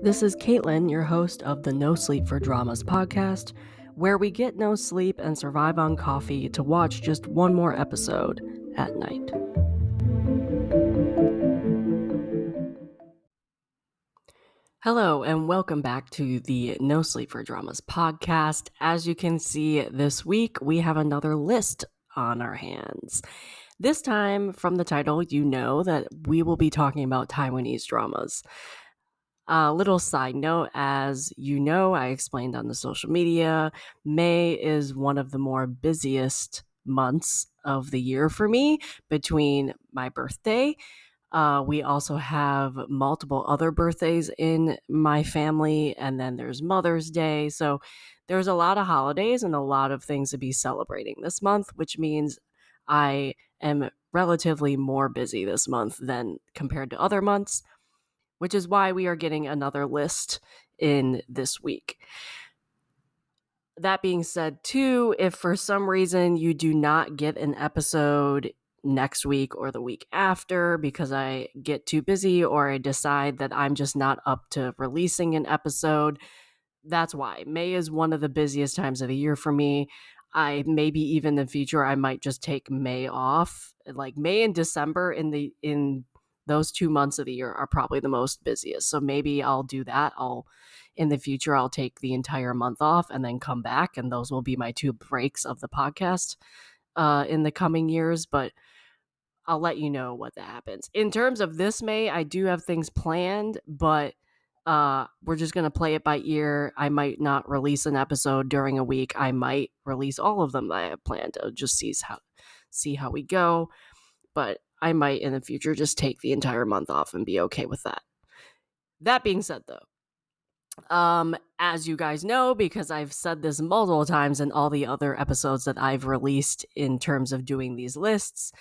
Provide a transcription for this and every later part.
This is Caitlin, your host of the NoSleep4Dramas podcast, where we get no sleep and survive on coffee to watch just one more episode at night. Hello, and welcome back to the NoSleep4Dramas podcast. As you can see, this week we have another list on our hands. This time, from the title, you know that we will be talking about Taiwanese dramas. A little side note, as you know, I explained on the social media, May is one of the more busiest months of the year for me between my birthday. We also have multiple other birthdays in my family, and then there's Mother's Day. So there's a lot of holidays and a lot of things to be celebrating this month, which means I am relatively more busy this month than compared to other months, which is why we are getting another list in this week. That being said, too, if for some reason you do not get an episode next week or the week after because I get too busy or I decide that I'm just not up to releasing an episode, that's why. May is one of the busiest times of the year for me. Maybe even in the future, I might just take May off. Like May and December in those 2 months of the year are probably the most busiest. So maybe I'll do that. In the future, I'll take the entire month off and then come back. And those will be my 2 breaks of the podcast in the coming years. But I'll let you know what that happens. In terms of this May, I do have things planned, but we're just going to play it by ear. I might not release an episode during a week. I might release all of them that I have planned. I'll just see how we go. But I might in the future just take the entire month off and be okay with that. That being said, though, as you guys know, because I've said this multiple times in all the other episodes that I've released in terms of doing these lists,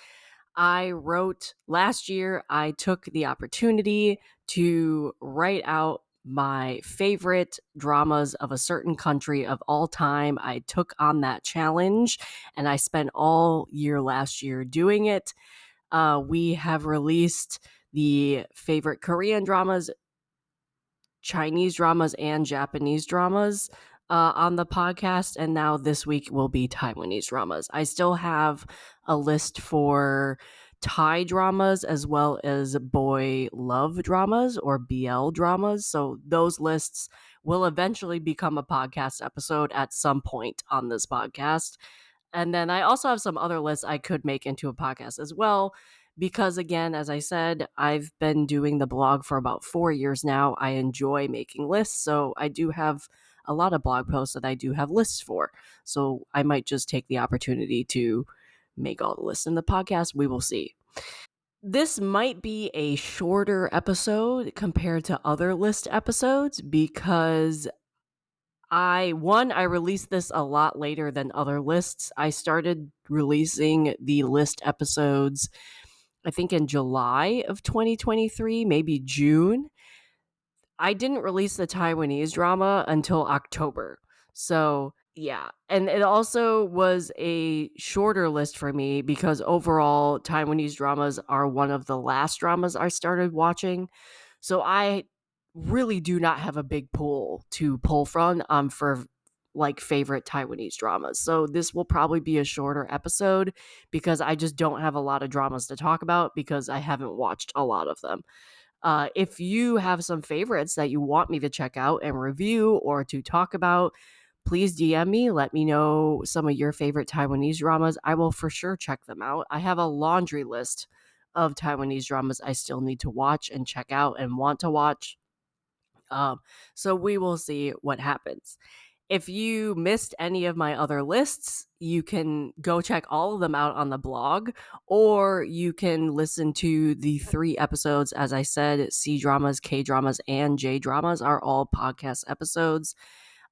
last year, I took the opportunity to write out my favorite dramas of a certain country of all time. I took on that challenge and I spent all year last year doing it. We have released the favorite Korean dramas, Chinese dramas, and Japanese dramas on the podcast. And now this week will be Taiwanese dramas. I still have a list for Thai dramas as well as boy love dramas or BL dramas. So those lists will eventually become a podcast episode at some point on this podcast. And then I also have some other lists I could make into a podcast as well. Because again, as I said, I've been doing the blog for about 4 years now. I enjoy making lists. So I do have a lot of blog posts that I do have lists for. So I might just take the opportunity to make all the lists in the podcast. We will see. This might be a shorter episode compared to other list episodes because I released this a lot later than other lists. I started releasing the list episodes, I think in July of 2023, maybe June. I didn't release the Taiwanese drama until October. So yeah, and it also was a shorter list for me because overall Taiwanese dramas are one of the last dramas I started watching. So I really do not have a big pool to pull from for like favorite Taiwanese dramas. So this will probably be a shorter episode because I just don't have a lot of dramas to talk about because I haven't watched a lot of them. If you have some favorites that you want me to check out and review or to talk about, please DM me. Let me know some of your favorite Taiwanese dramas. I will for sure check them out. I have a laundry list of Taiwanese dramas I still need to watch and check out and want to watch. So we will see what happens. If you missed any of my other lists, you can go check all of them out on the blog, or you can listen to the 3 episodes. As I said, Cdramas, Kdramas, and Jdramas are all podcast episodes.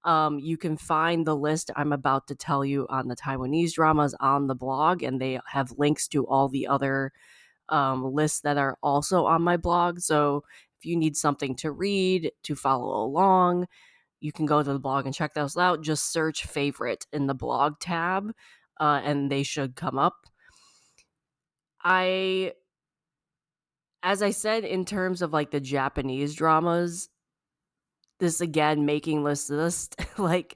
You can find the list I'm about to tell you on the Taiwanese dramas on the blog, and they have links to all the other lists that are also on my blog. So if you need something to read, to follow along, you can go to the blog and check those out. Just search favorite in the blog tab, and they should come up. As I said, in terms of like the Japanese dramas, this again, making this list, like,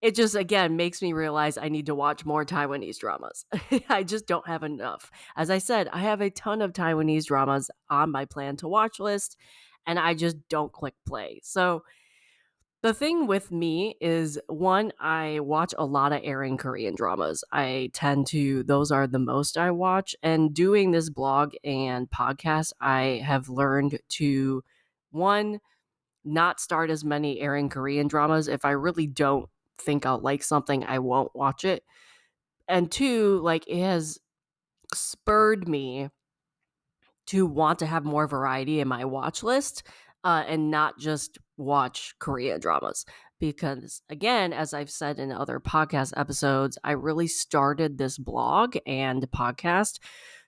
it just, again, makes me realize I need to watch more Taiwanese dramas. I just don't have enough. As I said, I have a ton of Taiwanese dramas on my plan to watch list, and I just don't click play. So the thing with me is, one, I watch a lot of airing Korean dramas. I tend to, those are the most I watch. And doing this blog and podcast, I have learned to, one, not start as many airing Korean dramas. If I really don't think I'll like something, I won't watch it. And two, like, it has spurred me to want to have more variety in my watch list, and not just watch Korean dramas. Because, again, as I've said in other podcast episodes, I really started this blog and podcast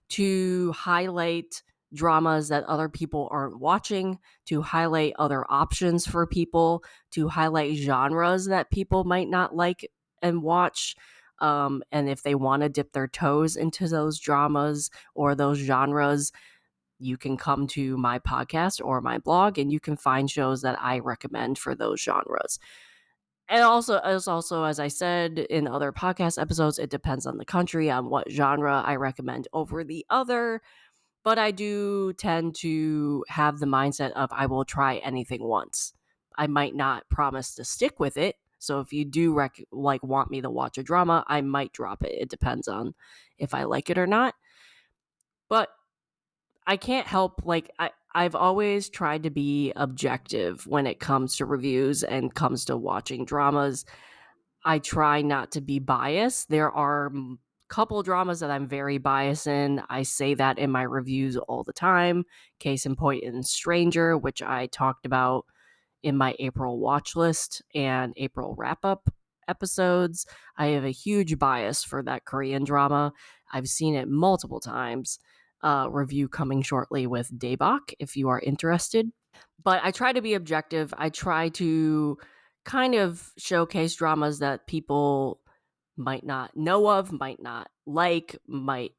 to highlight dramas that other people aren't watching, to highlight other options for people, to highlight genres that people might not like and watch. And if they want to dip their toes into those dramas or those genres, you can come to my podcast or my blog and you can find shows that I recommend for those genres. And also, as I said in other podcast episodes, it depends on the country, on what genre I recommend over the other. But I do tend to have the mindset of I will try anything once. I might not promise to stick with it. So if you do want me to watch a drama, I might drop it. It depends on if I like it or not. But I can't help, I've always tried to be objective when it comes to reviews and comes to watching dramas. I try not to be biased. There are a couple dramas that I'm very biased in. I say that in my reviews all the time. Case in point in Stranger, which I talked about in my April watch list and April wrap-up episodes. I have a huge bias for that Korean drama. I've seen it multiple times. Review coming shortly with Daebak if you are interested. But I try to be objective. I try to kind of showcase dramas that people might not know of, might not like, might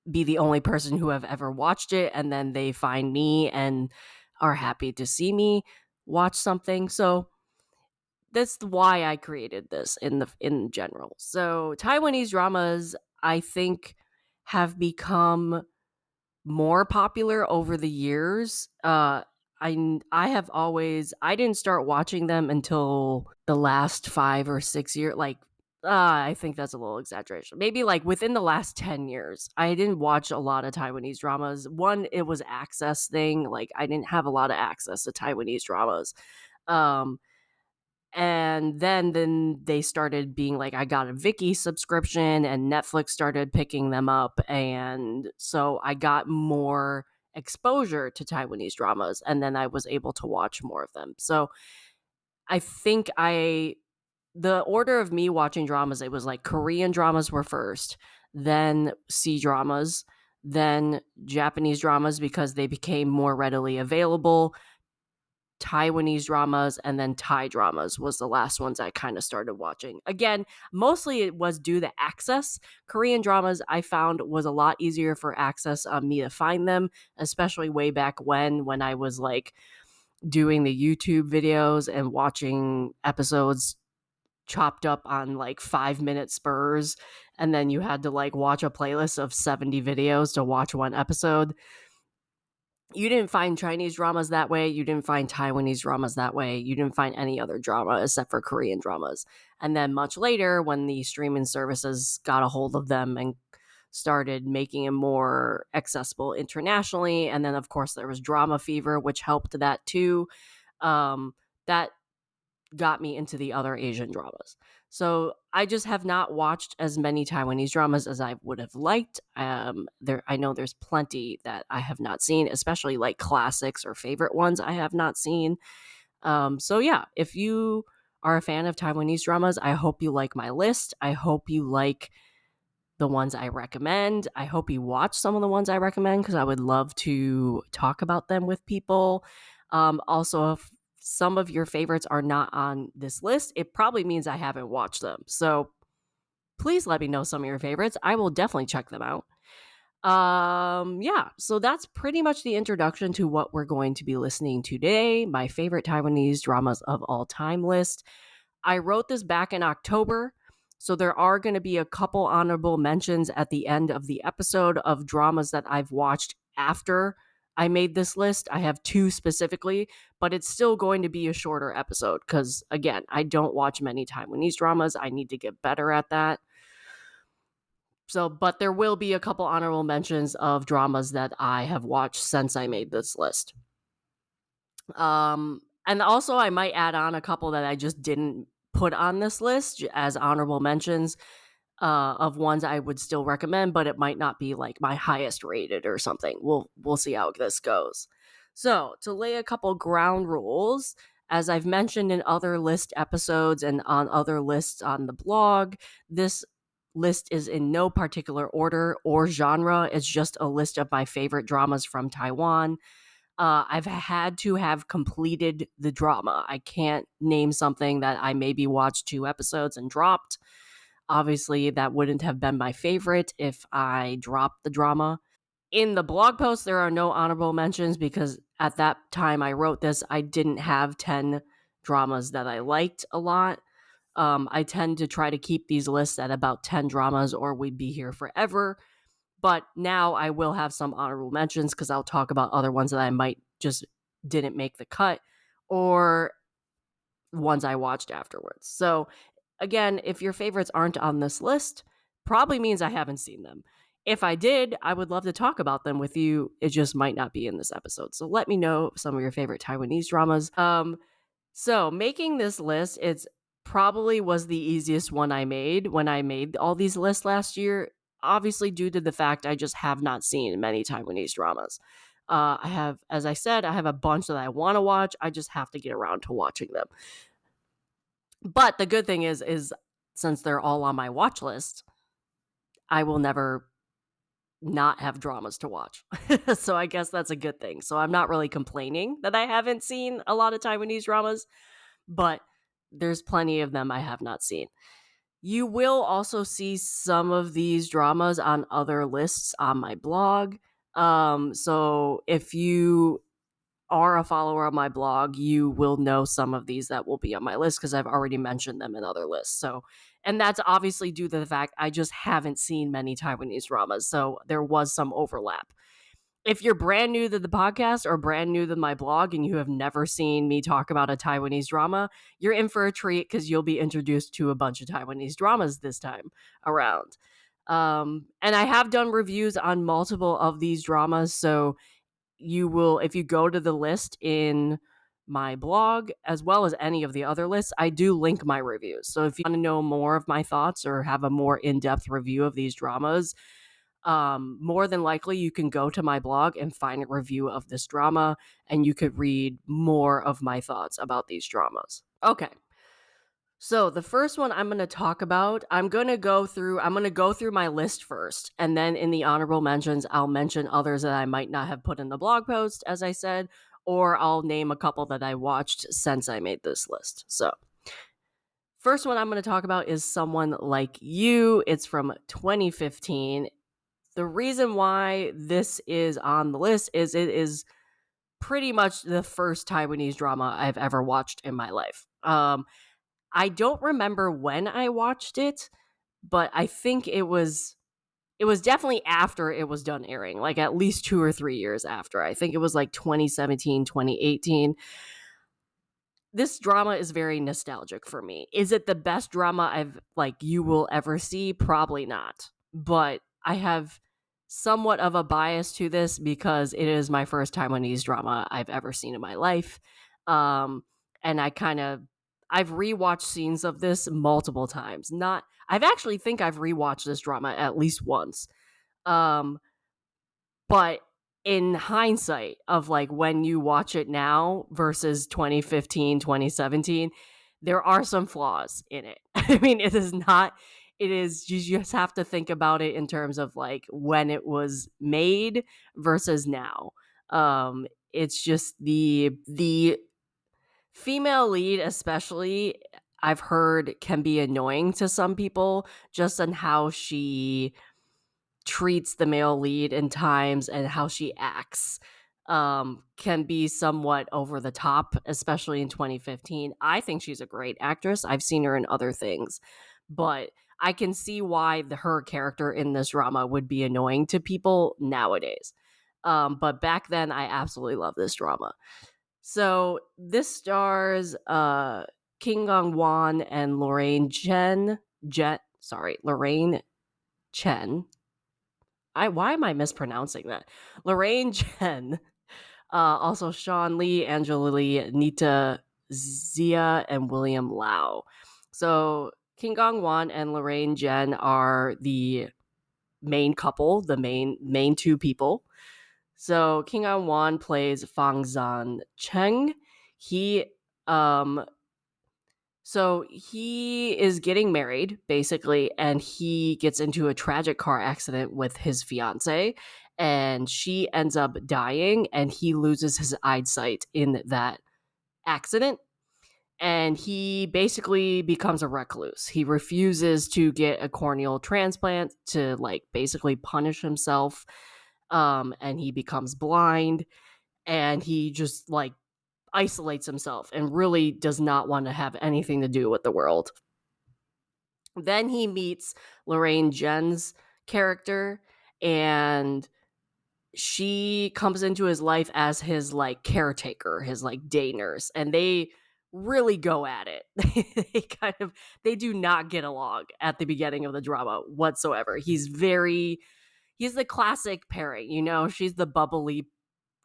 be the only person who have ever watched it, and then they find me and are happy to see me watch something. So that's why I created this in general. So Taiwanese dramas, I think, have become more popular over the years. I didn't start watching them until the last 5 or 6 years. I think that's a little exaggeration. Maybe like within the last 10 years. I didn't watch a lot of Taiwanese dramas. One, it was access thing. Like, I didn't have a lot of access to Taiwanese dramas. And then they started being like, I got a Viki subscription and Netflix started picking them up. And so I got more exposure to Taiwanese dramas, and then I was able to watch more of them. So I think the order of me watching dramas, it was like Korean dramas were first, then Cdramas, then Japanese dramas because they became more readily available, Taiwanese dramas, and then Thai dramas was the last ones I kind of started watching. Again, mostly it was due to access. Korean dramas I found was a lot easier for access on me to find them, especially way back when I was like doing the YouTube videos and watching episodes chopped up on like 5-minute spurs, and then you had to like watch a playlist of 70 videos to watch one episode. You didn't find Chinese dramas that way. You didn't find Taiwanese dramas that way. You didn't find any other drama except for Korean dramas. And then much later, when the streaming services got a hold of them and started making it more accessible internationally, and then of course there was Drama Fever, which helped that too. That got me into the other Asian dramas. So I just have not watched as many Taiwanese dramas as I would have liked. I know there's plenty that I have not seen, especially like classics or favorite ones I have not seen. So yeah, if you are a fan of Taiwanese dramas, I hope you like my list. I hope you like the ones I recommend. I hope you watch some of the ones I recommend because I would love to talk about them with people. Also, if some of your favorites are not on this list, it probably means I haven't watched them. So please let me know some of your favorites. I will definitely check them out. Yeah, so that's pretty much the introduction to what we're going to be listening to today, my favorite Taiwanese dramas of all time list. I wrote this back in October, so there are going to be a couple honorable mentions at the end of the episode of dramas that I've watched after I made this list. I have two specifically, but it's still going to be a shorter episode because, again, I don't watch many Taiwanese dramas. I need to get better at that. So, but there will be a couple honorable mentions of dramas that I have watched since I made this list. And also I might add on a couple that I just didn't put on this list as honorable mentions of ones I would still recommend, but it might not be like my highest rated or something. We'll see how this goes. So, to lay a couple ground rules, as I've mentioned in other list episodes and on other lists on the blog, this list is in no particular order or genre. It's just a list of my favorite dramas from Taiwan. I've had to have completed the drama. I can't name something that I maybe watched 2 episodes and dropped. Obviously, that wouldn't have been my favorite if I dropped the drama. In the blog post, there are no honorable mentions because at that time I wrote this, I didn't have 10 dramas that I liked a lot. I tend to try to keep these lists at about 10 dramas or we'd be here forever. But now I will have some honorable mentions because I'll talk about other ones that I might just didn't make the cut or ones I watched afterwards. So again, if your favorites aren't on this list, probably means I haven't seen them. If I did, I would love to talk about them with you. It just might not be in this episode. So let me know some of your favorite Taiwanese dramas. So making this list, it's probably was the easiest one I made when I made all these lists last year. Obviously, due to the fact I just have not seen many Taiwanese dramas. I have, as I said, I have a bunch that I want to watch. I just have to get around to watching them. But the good thing is since they're all on my watch list, I will never not have dramas to watch. So I guess that's a good thing. So I'm not really complaining that I haven't seen a lot of Taiwanese dramas, but there's plenty of them I have not seen. You will also see some of these dramas on other lists on my blog. So if you are a follower of my blog, you will know some of these that will be on my list because I've already mentioned them in other lists. So, and that's obviously due to the fact I just haven't seen many Taiwanese dramas. So there was some overlap. If you're brand new to the podcast or brand new to my blog and you have never seen me talk about a Taiwanese drama, you're in for a treat because you'll be introduced to a bunch of Taiwanese dramas this time around. And I have done reviews on multiple of these dramas. So you will, if you go to the list in my blog, as well as any of the other lists, I do link my reviews. So if you want to know more of my thoughts or have a more in-depth review of these dramas, more than likely you can go to my blog and find a review of this drama and you could read more of my thoughts about these dramas. Okay. So the first one I'm going to talk about, I'm going to go through my list first, and then in the honorable mentions, I'll mention others that I might not have put in the blog post, as I said, or I'll name a couple that I watched since I made this list. So first one I'm going to talk about is Someone Like You. It's from 2015. The reason why this is on the list is it is pretty much the first Taiwanese drama I've ever watched in my life. I don't remember when I watched it, but I think it was definitely after it was done airing, like at least 2 or 3 years after. I think it was like 2017, 2018. This drama is very nostalgic for me. Is it the best drama you will ever see? Probably not. But I have somewhat of a bias to this because it is my first Taiwanese drama I've ever seen in my life. And I've rewatched scenes of this multiple times. I've actually think I've rewatched this drama at least once. But in hindsight of like when you watch it now versus 2015, 2017, there are some flaws in it. I mean, it is, you just have to think about it in terms of like when it was made versus now. It's just the female lead, especially, I've heard can be annoying to some people just on how she treats the male lead in times and how she acts can be somewhat over the top, especially in 2015. I think she's a great actress. I've seen her in other things, but I can see why her character in this drama would be annoying to people nowadays. But back then, I absolutely love this drama. So this stars King Gong Wan and Lorraine Chen. Why am I mispronouncing that? Lorraine Chen. Also Sean Lee, Angela Lee, Nita Zia, and William Lau. So King Gong Wan and Lorraine Jen are the main couple, the main two people. So King Gong Wan plays Fang Zan Cheng. He so he is getting married, basically, and he gets into a tragic car accident with his fiance, and she ends up dying, and he loses his eyesight in that accident. And he basically becomes a recluse. He refuses to get a corneal transplant to like basically punish himself. And he becomes blind, and he just like isolates himself and really does not want to have anything to do with the world. Then he meets Lorraine Jen's character, and she comes into his life as his like caretaker, his like day nurse, and they really go at it. They do not get along at the beginning of the drama whatsoever. He's the classic pairing, you know, she's the bubbly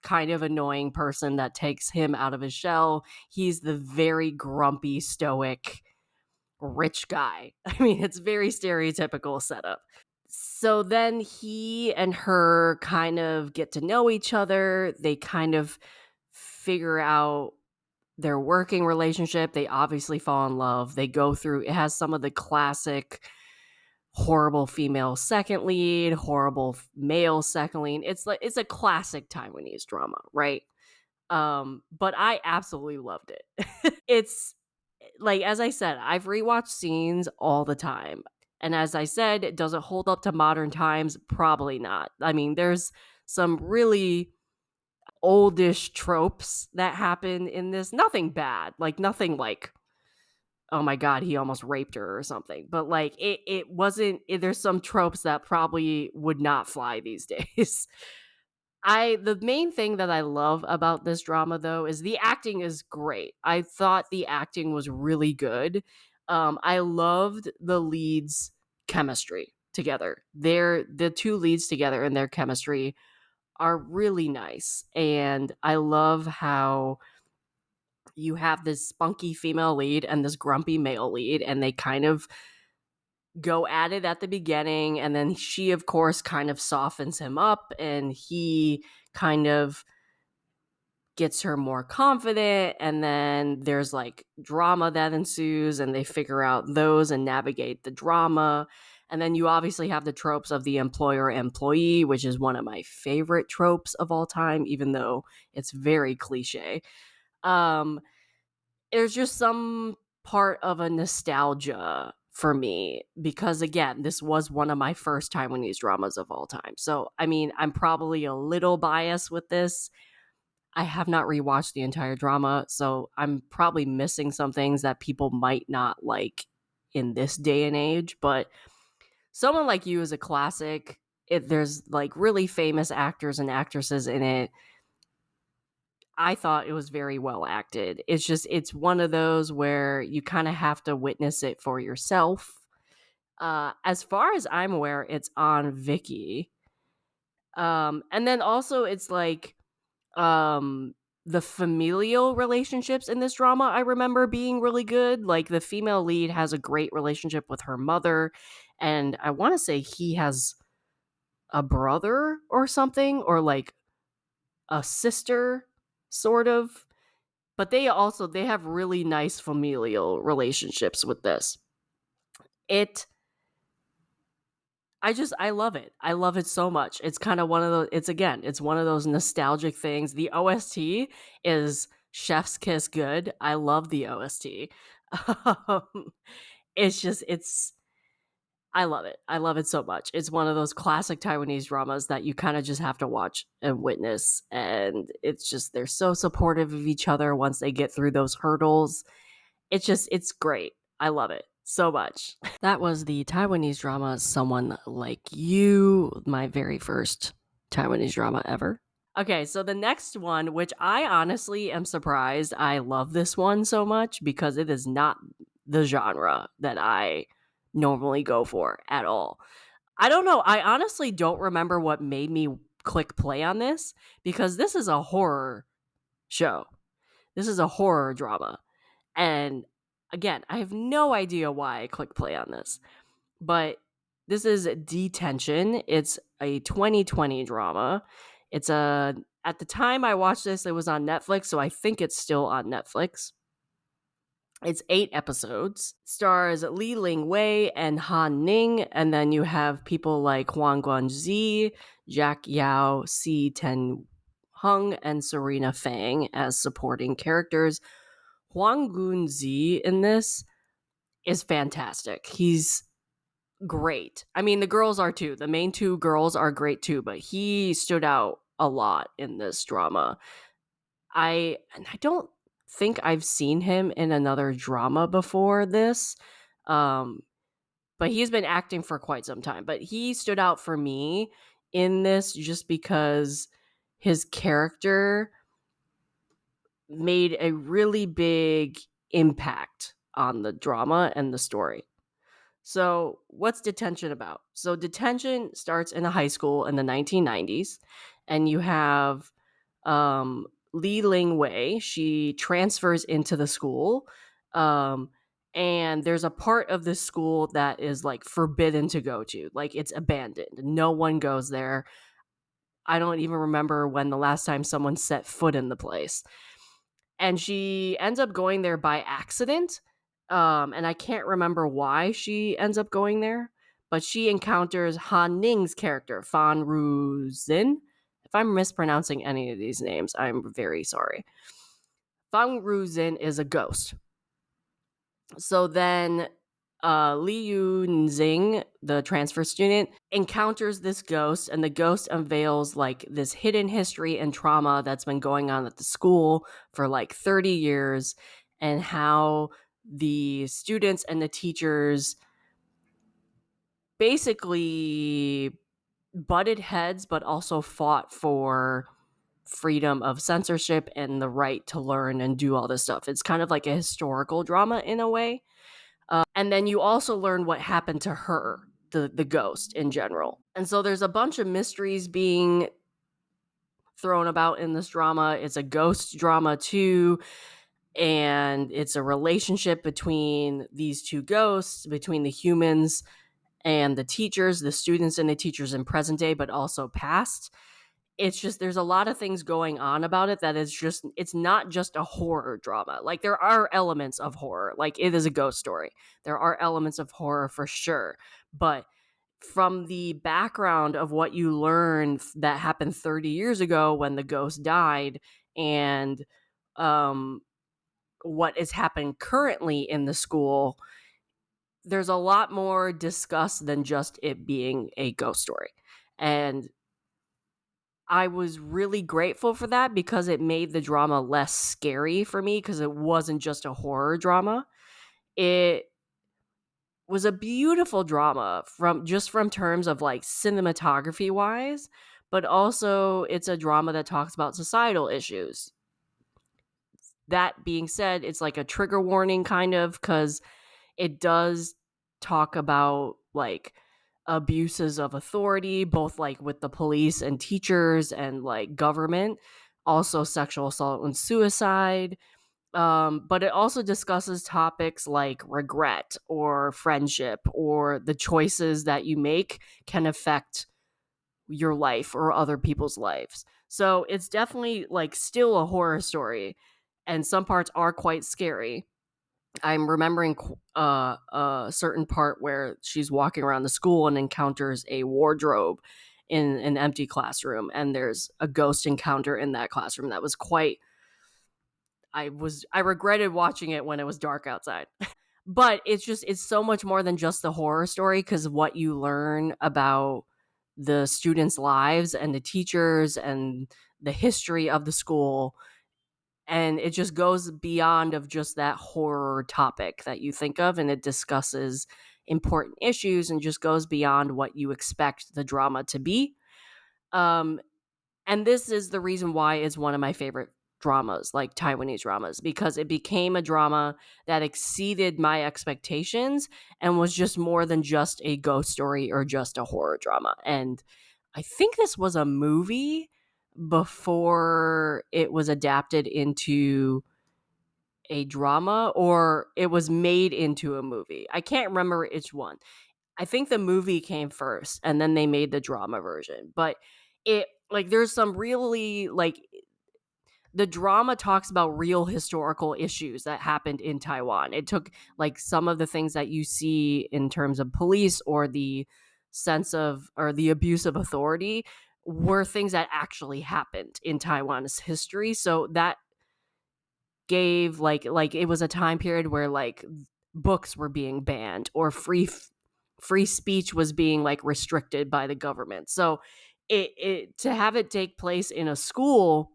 kind of annoying person that takes him out of his shell. He's the very grumpy, stoic, rich guy. I mean, it's very stereotypical setup. So then he and her kind of get to know each other. They kind of figure out their working relationship. They obviously fall in love. They go through, it has some of the classic horrible female second lead, horrible male second lead. It's a classic Taiwanese drama, right? But I absolutely loved it. It's like, as I said, I've rewatched scenes all the time. And as I said, does it hold up to modern times? Probably not. I mean, there's some really oldish tropes that happen in this. Nothing bad. Like, nothing like, oh my God, he almost raped her or something. But like, it wasn't, there's some tropes that probably would not fly these days. The main thing that I love about this drama though is the acting is great. I thought the acting was really good. I loved the leads' chemistry together. The two leads together and their chemistry are really nice. And I love how you have this spunky female lead and this grumpy male lead, and they kind of go at it at the beginning, and then she of course kind of softens him up, and he kind of gets her more confident, and then there's like drama that ensues, and they figure out those and navigate the drama. And then you obviously have the tropes of the employer employee, which is one of my favorite tropes of all time, even though it's very cliche. um there's just some part of a nostalgia for me because, again, this was one of my first Taiwanese dramas of all time. So, I mean, I'm probably a little biased with this. I have not rewatched the entire drama, so I'm probably missing some things that people might not like in this day and age. But Someone Like You is a classic. There's like really famous actors and actresses in it. I thought it was very well acted. It's one of those where you kind of have to witness it for yourself. As far as I'm aware, it's on Viki. And then also it's like the familial relationships in this drama I remember being really good. Like the female lead has a great relationship with her mother, and I want to say he has a brother or something, or like a sister, sort of. But they have really nice familial relationships with this. It I love it. I love it so much. It's kind of one of those it's one of those nostalgic things. The OST is chef's kiss good. I love the OST. Um, it's just I love it. I love it so much. It's one of those classic Taiwanese dramas that you kind of just have to watch and witness. And it's just, they're so supportive of each other once they get through those hurdles. It's great. I love it so much. That was the Taiwanese drama Someone Like You, my very first Taiwanese drama ever. Okay, so the next one, which I honestly am surprised I love this one so much because it is not the genre that I normally go for at all. I don't know. I honestly don't remember what made me click play on this because this is a horror show. This is a horror drama. And again, I have no idea why I clicked play on this. But this is Detention. It's a 2020 drama. It's at the time I watched this, it was on Netflix, so I think it's still on Netflix. It's 8 episodes. Stars Li Ling Wei and Han Ning, and then you have people like Huang Guanzi, Jack Yao, Si Ten Hung, and Serena Fang as supporting characters. Huang Guanzi in this is fantastic. He's great. I mean, the girls are too. The main 2 girls are great too, but he stood out a lot in this drama. I don't think I've seen him in another drama before this. But he's been acting for quite some time. But he stood out for me in this just because his character made a really big impact on the drama and the story. So, what's Detention about? So, Detention starts in a high school in the 1990s, and you have Li Ling Wei. She transfers into the school, and there's a part of the school that is like forbidden to go to, like it's abandoned. No one goes there. I don't even remember when the last time someone set foot in the place. And she ends up going there by accident. And I can't remember why she ends up going there, but she encounters Han Ning's character, Fan Ru Zin. If I'm mispronouncing any of these names, I'm very sorry. Fan Ru Zin is a ghost. So then Li Yunxing, the transfer student, encounters this ghost, and the ghost unveils like this hidden history and trauma that's been going on at the school for like 30 years, and how the students and the teachers basically butted heads, but also fought for freedom of censorship and the right to learn and do all this stuff. It's kind of like a historical drama in a way. And then you also learn what happened to her, the ghost in general. And so there's a bunch of mysteries being thrown about in this drama. It's a ghost drama too. And it's a relationship between these 2 ghosts, between the humans and the teachers, the students and the teachers in present day, but also past. It's just, there's a lot of things going on about it that is just, it's not just a horror drama. Like, there are elements of horror. Like, it is a ghost story. There are elements of horror for sure. But from the background of what you learn that happened 30 years ago when the ghost died, and what is happening currently in the school, there's a lot more discussed than just it being a ghost story. And I was really grateful for that because it made the drama less scary for me because it wasn't just a horror drama. It was a beautiful drama from terms of like cinematography wise, but also it's a drama that talks about societal issues. That being said, it's like a trigger warning kind of, because it does talk about like abuses of authority, both like with the police and teachers and like government, also sexual assault and suicide. But it also discusses topics like regret or friendship, or the choices that you make can affect your life or other people's lives. So it's definitely like still a horror story, and some parts are quite scary. I'm remembering a certain part where she's walking around the school and encounters a wardrobe in an empty classroom, and there's a ghost encounter in that classroom that was quite, I regretted watching it when it was dark outside. But it's so much more than just the horror story, because what you learn about the students' lives and the teachers and the history of the school, and it just goes beyond of just that horror topic that you think of, and it discusses important issues and just goes beyond what you expect the drama to be. Um, and this is the reason why it's one of my favorite dramas, like Taiwanese dramas, because it became a drama that exceeded my expectations and was just more than just a ghost story or just a horror drama. And I think this was a movie before it was adapted into a drama, or it was made into a movie. I can't remember which one. I think the movie came first and then they made the drama version. But it, like, there's some really, like, the drama talks about real historical issues that happened in Taiwan. It took, like, some of the things that you see in terms of police or the sense of, or the abuse of authority, were things that actually happened in Taiwan's history. So that gave, like it was a time period where, like, books were being banned, or free speech was being, like, restricted by the government. So it to have it take place in a school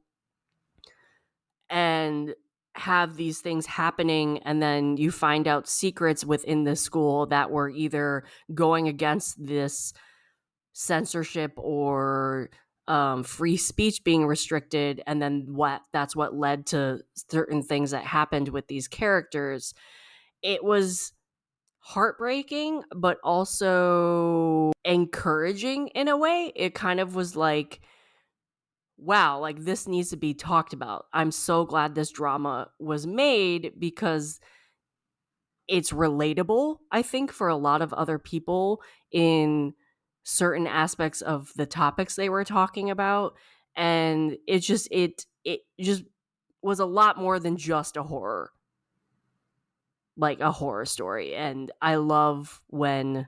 and have these things happening, and then you find out secrets within the school that were either going against this censorship or free speech being restricted, and then that's what led to certain things that happened with these characters. It was heartbreaking, but also encouraging in a way. It kind of was like, wow, like, this needs to be talked about. I'm so glad this drama was made, because it's relatable, I think, for a lot of other people in certain aspects of the topics they were talking about. And it just was a lot more than just a horror, like a horror story. And I love when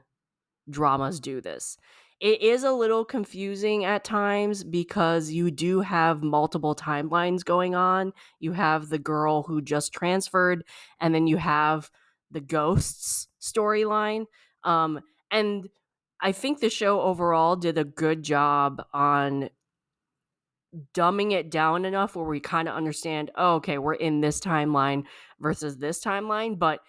dramas do this. It is a little confusing at times because you do have multiple timelines going on. You have the girl who just transferred, and then you have the ghosts storyline. And I think the show overall did a good job on dumbing it down enough where we kind of understand, oh, okay, we're in this timeline versus this timeline. But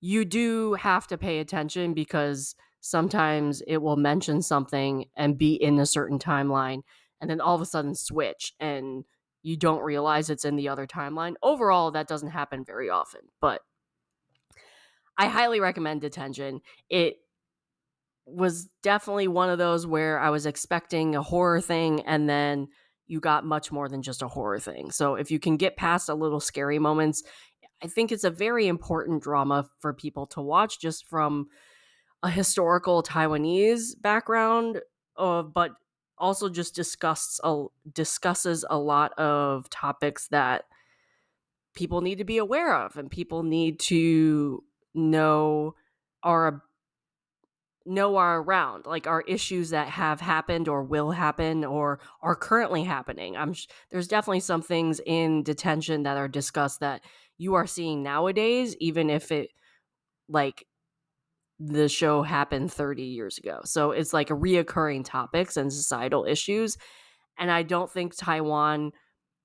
you do have to pay attention, because sometimes it will mention something and be in a certain timeline, and then all of a sudden switch, and you don't realize it's in the other timeline. Overall, that doesn't happen very often, but I highly recommend Detention. It was definitely one of those where I was expecting a horror thing, and then you got much more than just a horror thing. So if you can get past a little scary moments, I think it's a very important drama for people to watch, just from a historical Taiwanese background, but also just discusses a lot of topics that people need to be aware of, and people need to know are are around, like, our issues that have happened or will happen or are currently happening. There's definitely some things in Detention that are discussed that you are seeing nowadays, even if it, like, the show happened 30 years ago. So it's like a reoccurring topics and societal issues. And I don't think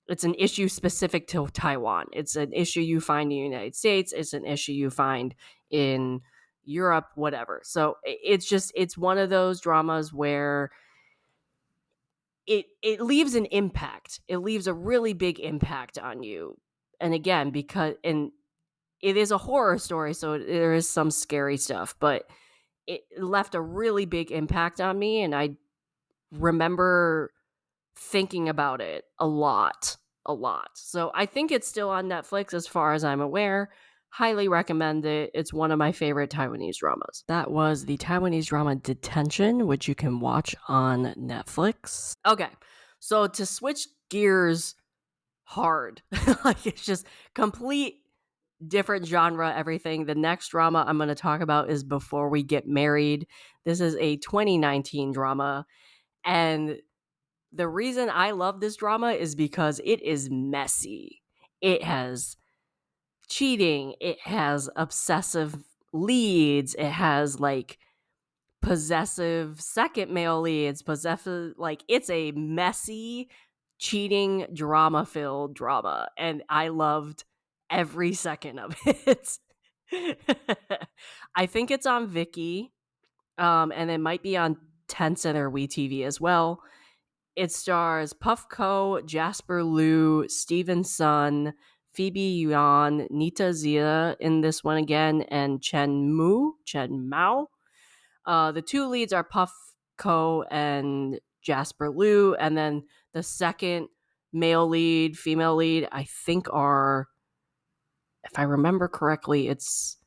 it's an issue specific to Taiwan. It's an issue you find in the United States. It's an issue you find in Europe, whatever. So it's one of those dramas where it leaves an impact. It leaves a really big impact on you. And again, and it is a horror story, so there is some scary stuff, but it left a really big impact on me, and I remember thinking about it a lot. So I think it's still on Netflix as far as I'm aware. Highly recommend it. It's one of my favorite Taiwanese dramas. That was the Taiwanese drama Detention, which you can watch on Netflix. Okay, so to switch gears hard, like, it's just complete different genre, everything. The next drama I'm going to talk about is Before We Get Married. This is a 2019 drama, and the reason I love this drama is because it is messy. It has cheating, it has obsessive leads, it has like possessive second male leads, possessive, like it's a messy, cheating, drama filled drama. And I loved every second of it. I think it's on Viki, and it might be on Tencent or WeTV as well. It stars Puffco, Jasper Liu, Steven Sun, Phoebe Yuan, Nita Zia in this one again, and Chen Mao. The two leads are Puffco and Jasper Liu, and then the second male lead, female lead, I think are, if I remember correctly, it's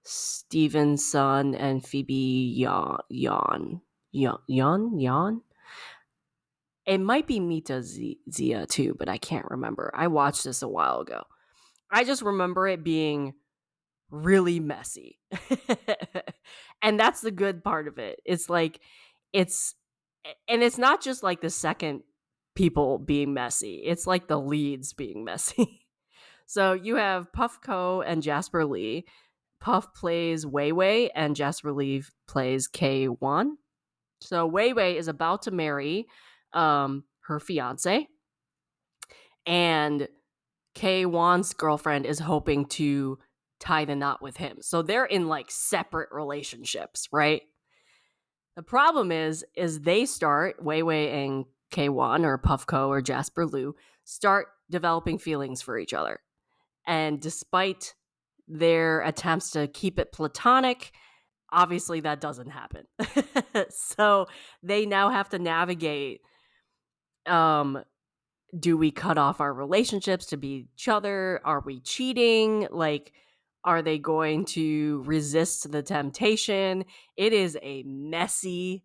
Steven Sun and Phoebe Yan. It might be Mita Zia too, but I can't remember. I watched this a while ago. I just remember it being really messy. And that's the good part of it. It's like, it's not just like the second people being messy. It's like the leads being messy. So you have Puffco and Jasper Lee. Puff plays Wei Wei and Jasper Lee plays K1. So Wei Wei is about to marry her fiance, and K1's girlfriend is hoping to tie the knot with him. So they're in like separate relationships, right? The problem is they start, Wei Wei and K1 or Puffco or Jasper Liu start developing feelings for each other. And despite their attempts to keep it platonic, obviously that doesn't happen. So they now have to navigate, do we cut off our relationships to be each other? Are we cheating? Like, are they going to resist the temptation? It is a messy,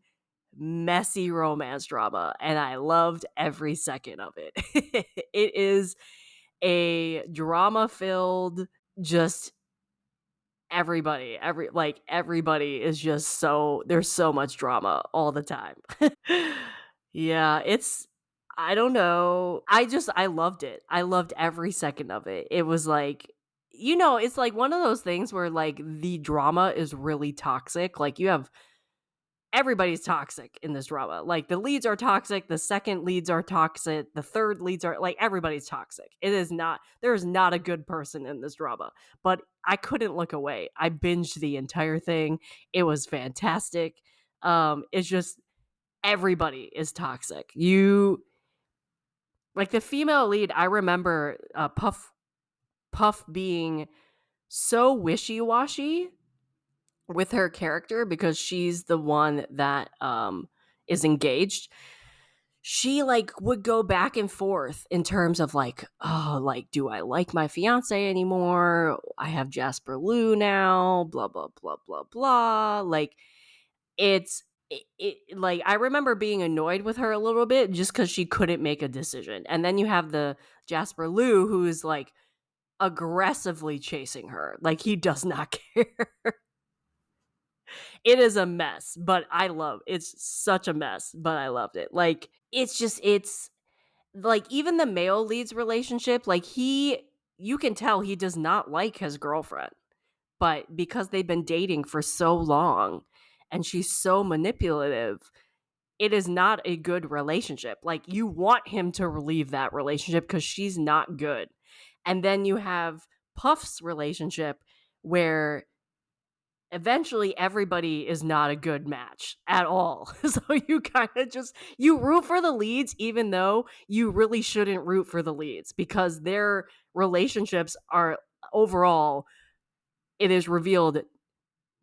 messy romance drama, and I loved every second of it. It is a drama-filled, just everybody is just so, there's so much drama all the time. Yeah, it's, I don't know. I loved it. I loved every second of it. It was like, it's like one of those things where like the drama is really toxic. Like you have, everybody's toxic in this drama. Like the leads are toxic, the second leads are toxic, the third leads are like, everybody's toxic. There is not a good person in this drama. But I couldn't look away. I binged the entire thing. It was fantastic. It's just, everybody is toxic. You, like the female lead, I remember Puff being so wishy-washy with her character because she's the one that is engaged. She like would go back and forth in terms of like, oh, like, do I like my fiance anymore? I have Jasper Liu now, blah blah blah blah blah. Like it's like I remember being annoyed with her a little bit just because she couldn't make a decision. And then you have the Jasper Liu who's like aggressively chasing her. Like he does not care. It is a mess, but it's such a mess, but I loved it. Like it's like even the male lead's relationship, like you can tell he does not like his girlfriend, but because they've been dating for so long and she's so manipulative, it is not a good relationship. Like you want him to leave that relationship because she's not good. And then you have Puff's relationship where eventually everybody is not a good match at all. So you kind of just, you root for the leads even though you really shouldn't root for the leads because their relationships are overall, it is revealed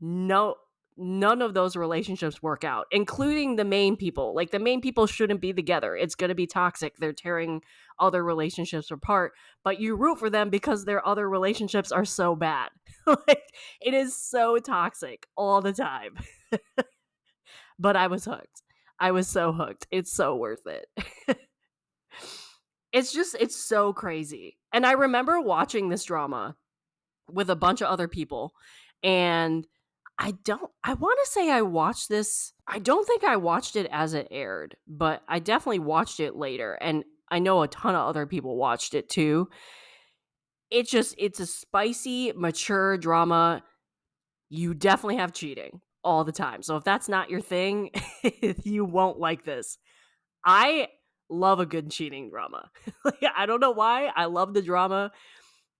none of those relationships work out, including the main people. Like the main people shouldn't be together. It's going to be toxic. They're tearing other relationships apart, but you root for them because their other relationships are so bad. Like it is so toxic all the time. But I was hooked. I was so hooked. It's so worth it. It's so crazy. And I remember watching this drama with a bunch of other people, and I want to say I watched this. I don't think I watched it as it aired, but I definitely watched it later. And I know a ton of other people watched it too. it's a spicy, mature drama. You definitely have cheating all the time. So if that's not your thing, you won't like this. I love a good cheating drama. Like, I don't know why. I love the drama.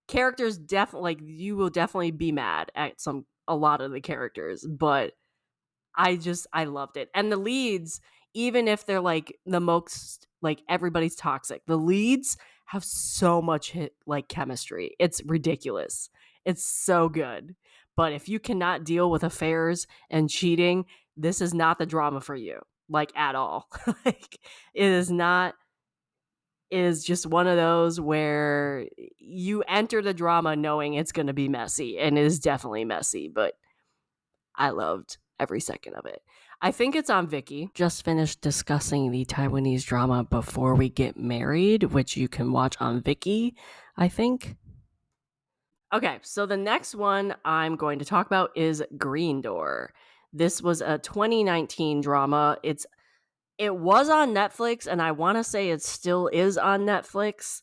Characters definitely, like, you will definitely be mad at a lot of the characters, but I loved it. And the leads, even if they're like the most, like, everybody's toxic, the leads have so much like chemistry. It's ridiculous. It's so good. But if you cannot deal with affairs and cheating, this is not the drama for you, like, at all. Like, it is not. It is just one of those where you enter the drama knowing it's going to be messy, and it is definitely messy, but I loved every second of it. I think it's on Viki. Just finished discussing the Taiwanese drama Before We Get Married, which you can watch on Viki, I think. Okay, so the next one I'm going to talk about is Green Door. This was a 2019 drama. It was on Netflix, and I want to say it still is on Netflix.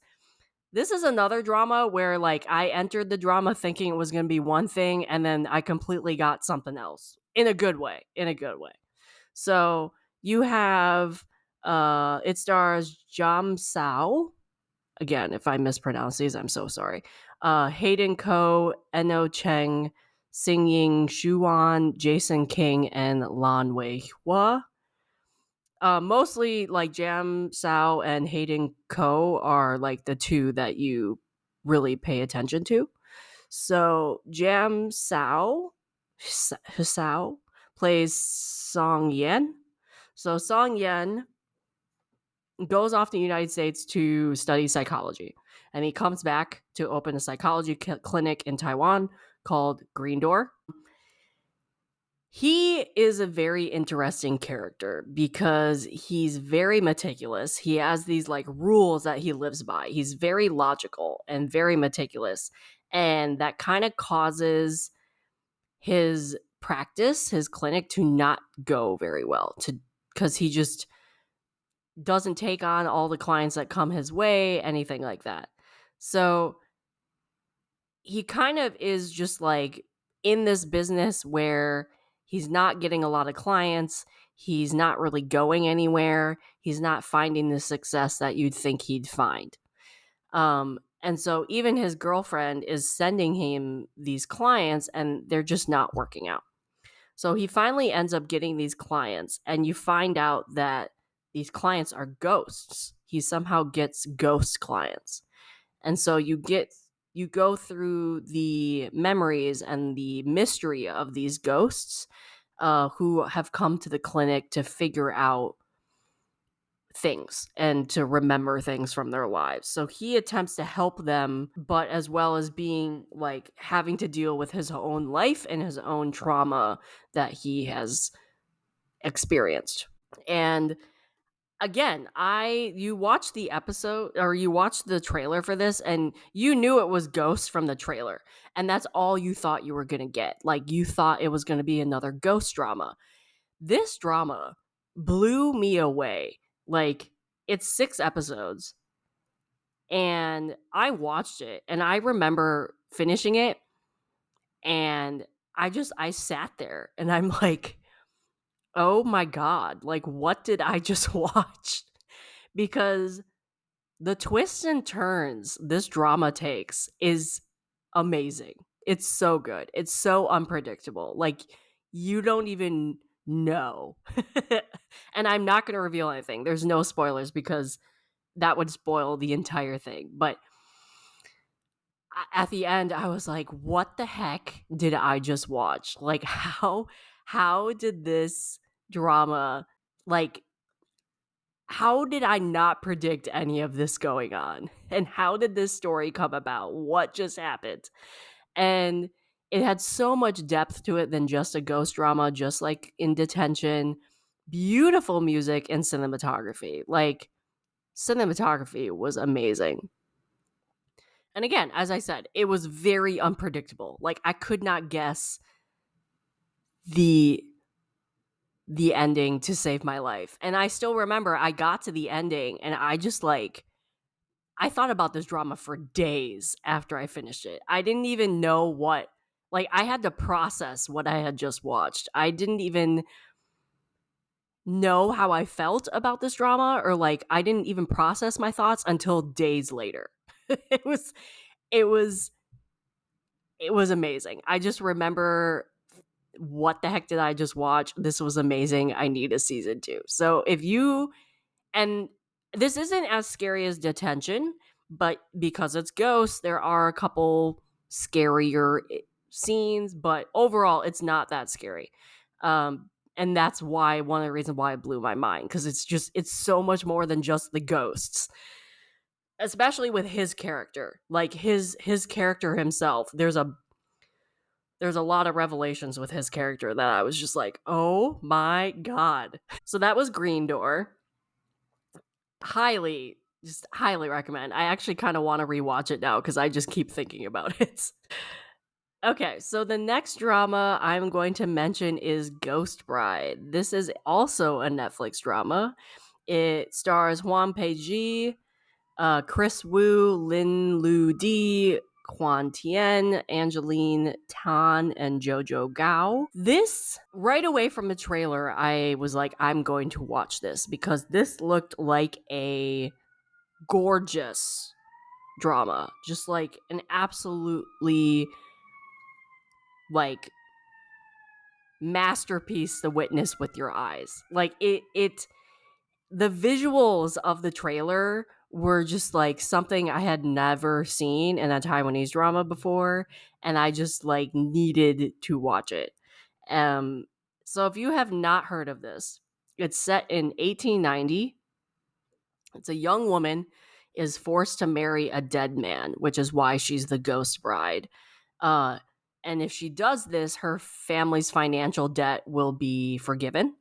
This is another drama where, like, I entered the drama thinking it was going to be one thing, and then I completely got something else in a good way. So you have, it stars Jam Sao. Again, if I mispronounce these, I'm so sorry. Hayden Ko, Eno Cheng, Sing Ying Shuan, Jason King, and Lan Wei Hua. Mostly, like, Jam Sao and Hayden Ko are like the two that you really pay attention to. So Jam Sao plays Song Yen. So Song Yen goes off to the United States to study psychology, and he comes back to open a psychology clinic in Taiwan called Green Door. He is a very interesting character because he's very meticulous. He has these, like, rules that he lives by. He's very logical and very meticulous. And that kind of causes his practice, his clinic, to not go very well, because he just doesn't take on all the clients that come his way, anything like that. So he kind of is just, like, in this business where he's not getting a lot of clients. He's not really going anywhere. He's not finding the success that you'd think he'd find. And so even his girlfriend is sending him these clients, and they're just not working out. So he finally ends up getting these clients, and you find out that these clients are ghosts. He somehow gets ghost clients. And so you go through the memories and the mystery of these ghosts, who have come to the clinic to figure out things and to remember things from their lives. So he attempts to help them, but as well as being, like, having to deal with his own life and his own trauma that he has experienced. And again, you watched the episode, or you watched the trailer for this, and you knew it was ghosts from the trailer, and that's all you thought you were going to get. Like, you thought it was going to be another ghost drama. This drama blew me away. Like, it's 6 episodes, and I watched it, and I remember finishing it, and I sat there, and I'm like, oh my God, like, what did I just watch? Because the twists and turns this drama takes is amazing. It's so good. It's so unpredictable. Like, you don't even know. And I'm not going to reveal anything. There's no spoilers because that would spoil the entire thing. But at the end, I was like, what the heck did I just watch? Like, how did this drama, like, how did I not predict any of this going on? And how did this story come about? What just happened? And it had so much depth to it than just a ghost drama, just like In Detention. Beautiful music and cinematography. Like, cinematography was amazing. And again, as I said, it was very unpredictable. Like, I could not guess the ending to save my life. And I still remember I got to the ending, and I just, like, I thought about this drama for days after I finished it. I didn't even know what, like, I had to process what I had just watched. I didn't even know how I felt about this drama, or like I didn't even process my thoughts until days later. it was it was it was amazing. I just remember, what the heck did I just watch? This was amazing. I need a season 2. So if you, and this isn't as scary as Detention, but because it's ghosts, there are a couple scarier scenes, but overall it's not that scary. And that's why, one of the reasons why it blew my mind, because it's so much more than just the ghosts, especially with his character. Like his character himself, there's a lot of revelations with his character that I was just like, oh my god. So that was Green Door. Just highly recommend. I actually kind of want to rewatch it now because I just keep thinking about it. Okay, so the next drama I'm going to mention is Ghost Bride. This is also a Netflix drama. It stars Huan Pei-ji, Chris Wu, Lin Lu Di, Quan Tien, Angeline Tan, and Jojo Gao. This, right away from the trailer, I was like, I'm going to watch this because this looked like a gorgeous drama. Just like an absolutely, like, masterpiece to witness with your eyes. Like, the visuals of the trailer were just like something I had never seen in a Taiwanese drama before, and I just like needed to watch it. So if you have not heard of this, it's set in 1890. It's a young woman is forced to marry a dead man, which is why she's the ghost bride. Uh, and if she does this, her family's financial debt will be forgiven.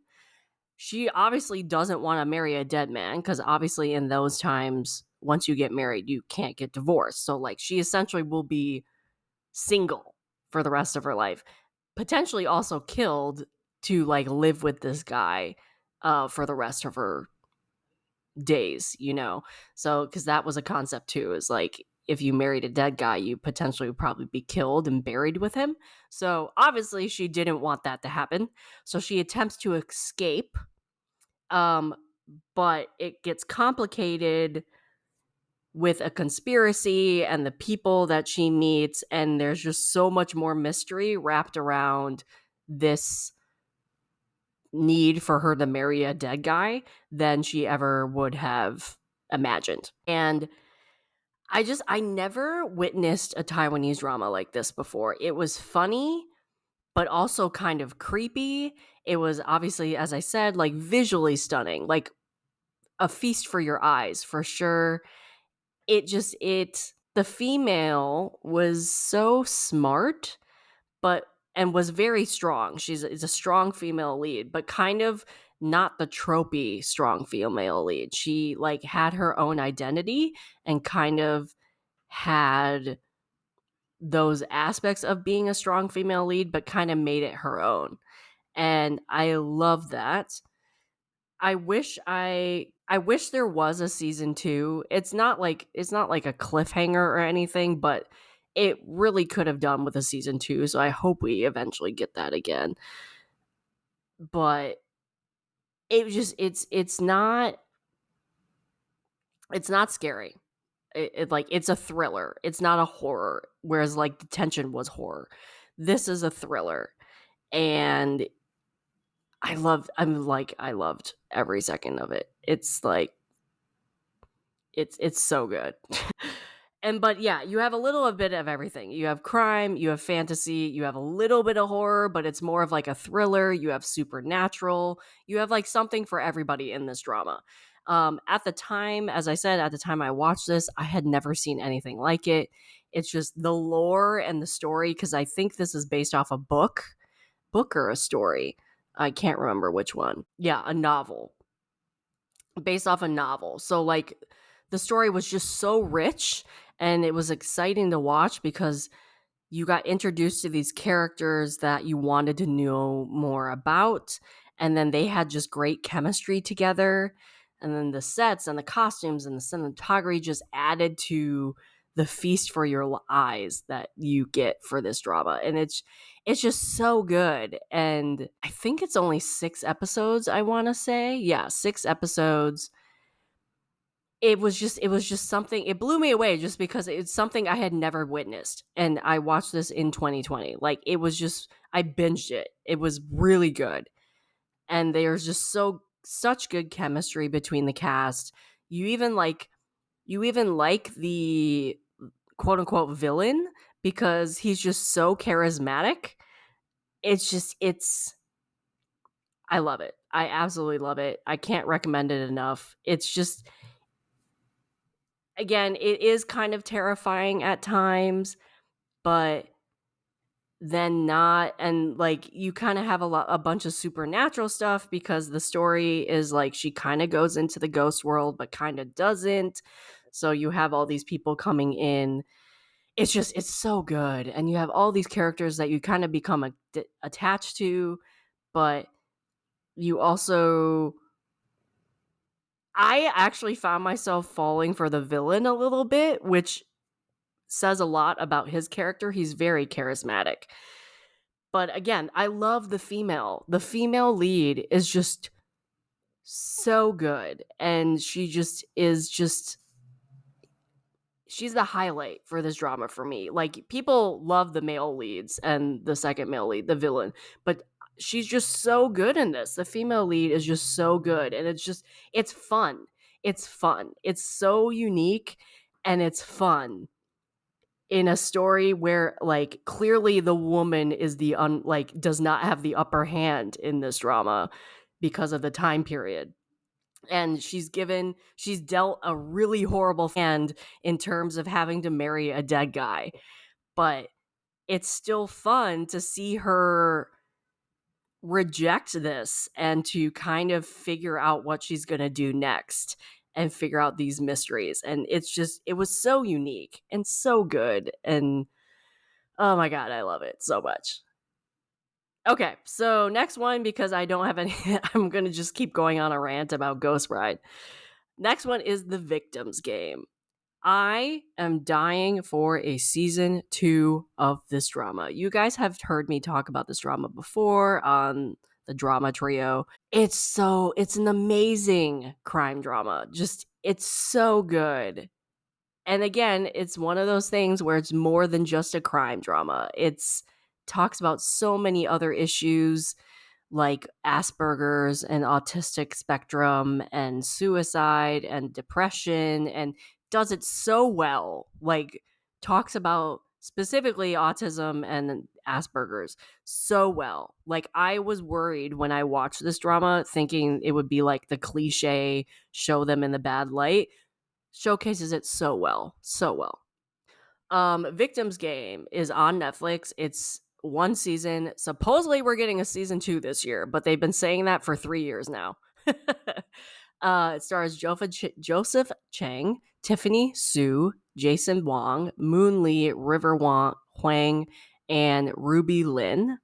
She obviously doesn't want to marry a dead man because obviously in those times, once you get married, you can't get divorced. So like she essentially will be single for the rest of her life, potentially also killed to like live with this guy for the rest of her days, you know? So, because that was a concept too, is like if you married a dead guy, you potentially would probably be killed and buried with him. So, obviously, she didn't want that to happen. So, she attempts to escape, um, but it gets complicated with a conspiracy and the people that she meets. And there's just so much more mystery wrapped around this need for her to marry a dead guy than she ever would have imagined. And I never witnessed a Taiwanese drama like this before. It was funny, but also kind of creepy. It was obviously, as I said, like visually stunning, like a feast for your eyes for sure. The female was so smart, but and was very strong. Is a strong female lead, but kind of not the tropey strong female lead. She like had her own identity and kind of had those aspects of being a strong female lead, but kind of made it her own. And I love that. I wish there was a season 2. It's not like a cliffhanger or anything, but it really could have done with a season 2, so I hope we eventually get that again. But it's not scary. It's a thriller. It's not a horror, whereas like Detention was horror. This is a thriller, and I loved every second of it. It's like it's so good. But yeah, you have a little bit of everything. You have crime, you have fantasy, you have a little bit of horror, but it's more of like a thriller. You have supernatural. You have like something for everybody in this drama. At the time, as I said, at the time I watched this, I had never seen anything like it. It's just the lore and the story, because I think this is based off a book or a story. I can't remember which one. Yeah, a novel. Based off a novel. So like the story was just so rich, and it was exciting to watch because you got introduced to these characters that you wanted to know more about, and then they had just great chemistry together. and then the sets and the costumes and the cinematography just added to the feast for your eyes that you get for this drama. And it's just so good. And I think it's only 6 episodes, I want to say. Yeah, 6 episodes. It was just something, it blew me away just because it's something I had never witnessed. And I watched this in 2020. Like, it was just, I binged it. It was really good. And there's just such good chemistry between the cast. You even like the quote unquote villain because he's just so charismatic. I love it. I absolutely love it. I can't recommend it enough. It's just, again, it is kind of terrifying at times, but then not. And like, you kind of have a bunch of supernatural stuff because the story is like, she kind of goes into the ghost world but kind of doesn't. So you have all these people coming in. It's so good. And you have all these characters that you kind of become attached to, but you also, I actually found myself falling for the villain a little bit, which says a lot about his character. He's very charismatic. But again, I love the female. The female lead is just so good. And she's the highlight for this drama for me. Like, people love the male leads and the second male lead, the villain, but she's just so good in this. The female lead is just so good. And it's fun. It's fun. It's so unique and it's fun in a story where, like, clearly the woman is does not have the upper hand in this drama because of the time period. And she's dealt a really horrible hand in terms of having to marry a dead guy. But it's still fun to see her reject this and to kind of figure out what she's going to do next and figure out these mysteries. And it was so unique and so good. And oh my God, I love it so much. Okay, so next one, because I don't have any, I'm going to just keep going on a rant about Ghost Bride. Next one is The Victims Game. I am dying for a season 2 of this drama. You guys have heard me talk about this drama before on the Drama Trio. It's an amazing crime drama. Just, it's so good. And again, it's one of those things where it's more than just a crime drama. It's talks about so many other issues like Asperger's and autistic spectrum and suicide and depression, and does it so well. Like, talks about specifically autism and Asperger's so well. Like, I was worried when I watched this drama thinking it would be like the cliche show them in the bad light. Showcases it so well. So well. Victims Game is on Netflix. It's 1 season. Supposedly we're getting a season 2 this year, but they've been saying that for 3 years now. It stars Joseph Chang, Tiffany Su, Jason Wong, Moon Lee, River Huang, and Ruby Lin.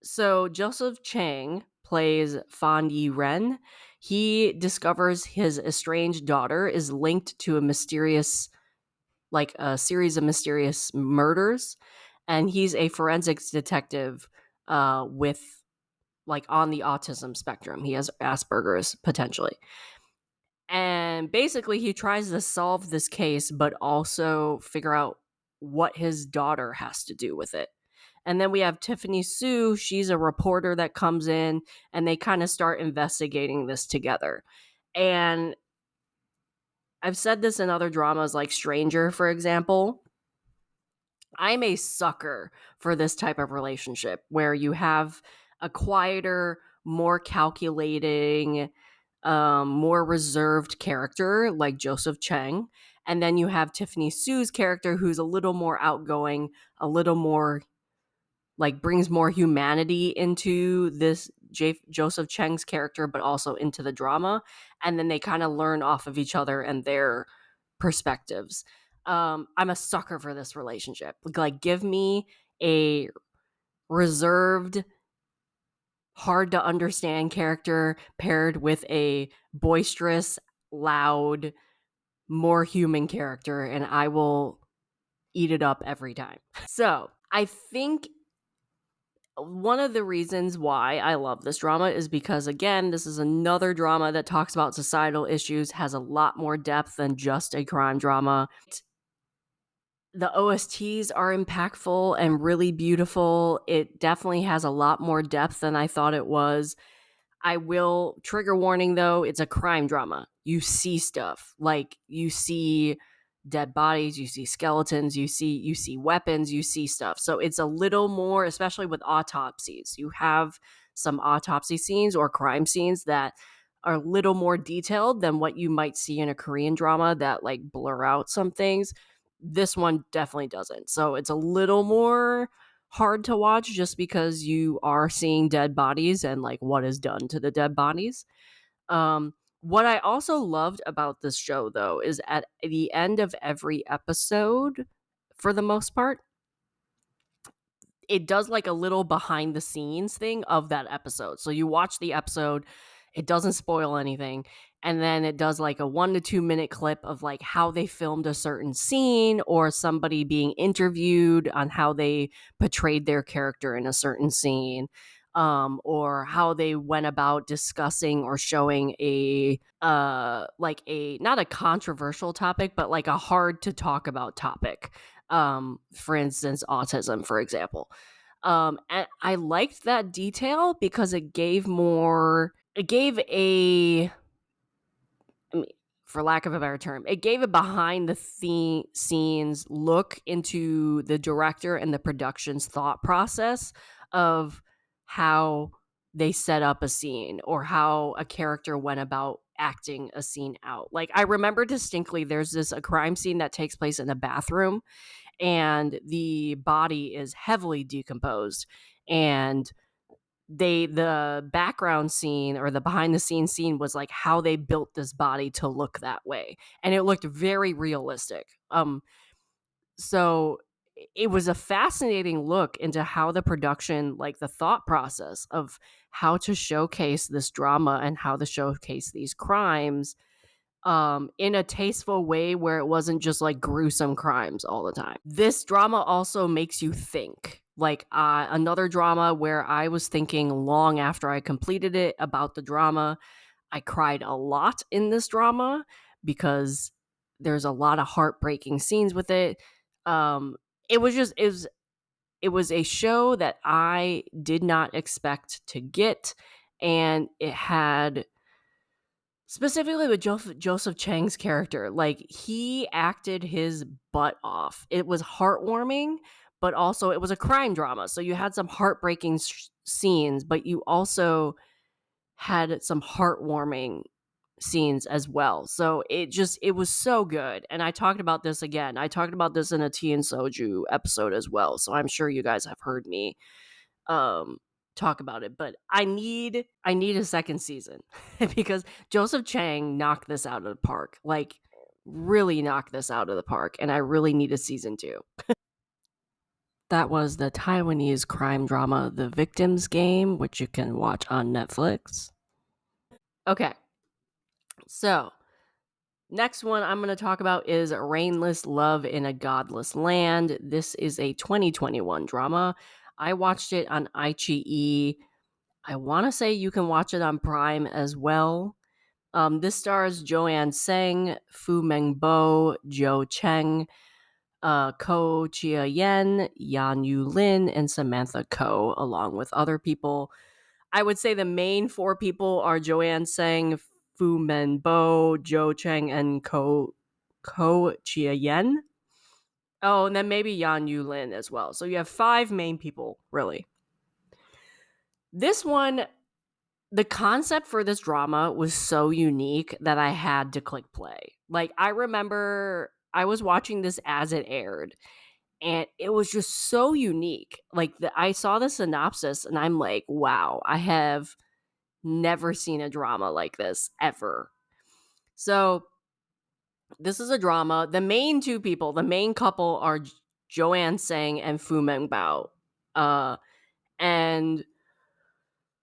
So Joseph Chang plays Fan Yi Ren. He discovers his estranged daughter is linked to a series of mysterious murders, and he's a forensics detective with, like, on the autism spectrum. He has Asperger's potentially. And basically he tries to solve this case, but also figure out what his daughter has to do with it. And then we have Tiffany Su. She's a reporter that comes in, and they kind of start investigating this together. And I've said this in other dramas like Stranger, for example. I'm a sucker for this type of relationship where you have a quieter, more calculating, more reserved character like Joseph Chang. And then you have Tiffany Su's character, who's a little more outgoing, a little more, like, brings more humanity into this Joseph Chang's character, but also into the drama. And then they kind of learn off of each other and their perspectives. I'm a sucker for this relationship. Like, give me a reserved, hard to understand character paired with a boisterous, loud, more human character, and I will eat it up every time. So I think one of the reasons why I love this drama is because, again, this is another drama that talks about societal issues, has a lot more depth than just a crime drama. The OSTs are impactful and really beautiful. It definitely has a lot more depth than I thought it was. I will, trigger warning though, it's a crime drama. You see stuff. Like, you see dead bodies, you see skeletons, you see weapons, you see stuff. So it's a little more, especially with autopsies. You have some autopsy scenes or crime scenes that are a little more detailed than what you might see in a Korean drama that like blur out some things. This one definitely doesn't. So it's a little more hard to watch just because you are seeing dead bodies and like what is done to the dead bodies. What I also loved about this show though is at the end of every episode, for the most part, it does like a little behind the scenes thing of that episode. So you watch the episode, it doesn't spoil anything, and then it does like a 1 to 2 minute clip of like how they filmed a certain scene or somebody being interviewed on how they portrayed their character in a certain scene. Or how they went about discussing or showing a like a not a controversial topic, but like a hard to talk about topic. For instance, autism, for example. And I liked that detail because it gave a, I mean, for lack of a better term, it gave a behind the scenes look into the director and the production's thought process of how they set up a scene or how a character went about acting a scene out. Like, I remember distinctly there's a crime scene that takes place in a bathroom and the body is heavily decomposed, and the background scene or the behind the scenes scene was like how they built this body to look that way, and it looked very realistic. So it was a fascinating look into how the production, like the thought process of how to showcase this drama and how to showcase these crimes in a tasteful way where it wasn't just like gruesome crimes all the time. This drama also makes you think. Like another drama where I was thinking long after I completed it about the drama. I cried a lot in this drama because there's a lot of heartbreaking scenes with it. Um, it was just it was a show that I did not expect to get, and it had, specifically with Joseph Chang's character, like he acted his butt off. It was heartwarming, but also it was a crime drama. So you had some heartbreaking scenes, but you also had some heartwarming scenes as well. So it was so good. And I talked about this again. I talked about this in a tea and soju episode as well. So I'm sure you guys have heard me um talk about it, but I need a second season because Joseph Chang knocked this out of the park. Like, really knocked this out of the park, and I really need a season 2. That was the Taiwanese crime drama The Victim's Game, which you can watch on Netflix. Okay. So, next one I'm going to talk about is Rainless Love in a Godless Land. This is a 2021 drama. I watched it on iQIYI. I want to say you can watch it on Prime as well. This stars Joanne Tseng, Fu Mengbo, Joe Cheng, Ko Chia Yen, Yan Yu Lin, and Samantha Ko, along with other people. I would say the main 4 people are Joanne Tseng, Fu Menbo, Joe Cheng, and Ko Chia Yen. Oh, and then maybe Yan Yu Lin as well. So you have 5 main people, really. This one, the concept for this drama was so unique that I had to click play. Like, I remember I was watching this as it aired, and it was just so unique. Like, I saw the synopsis, and I'm like, wow, I have never seen a drama like this ever. So this is a drama. The main 2 people, the main couple, are Joanne Tseng and Fu Mengbao. And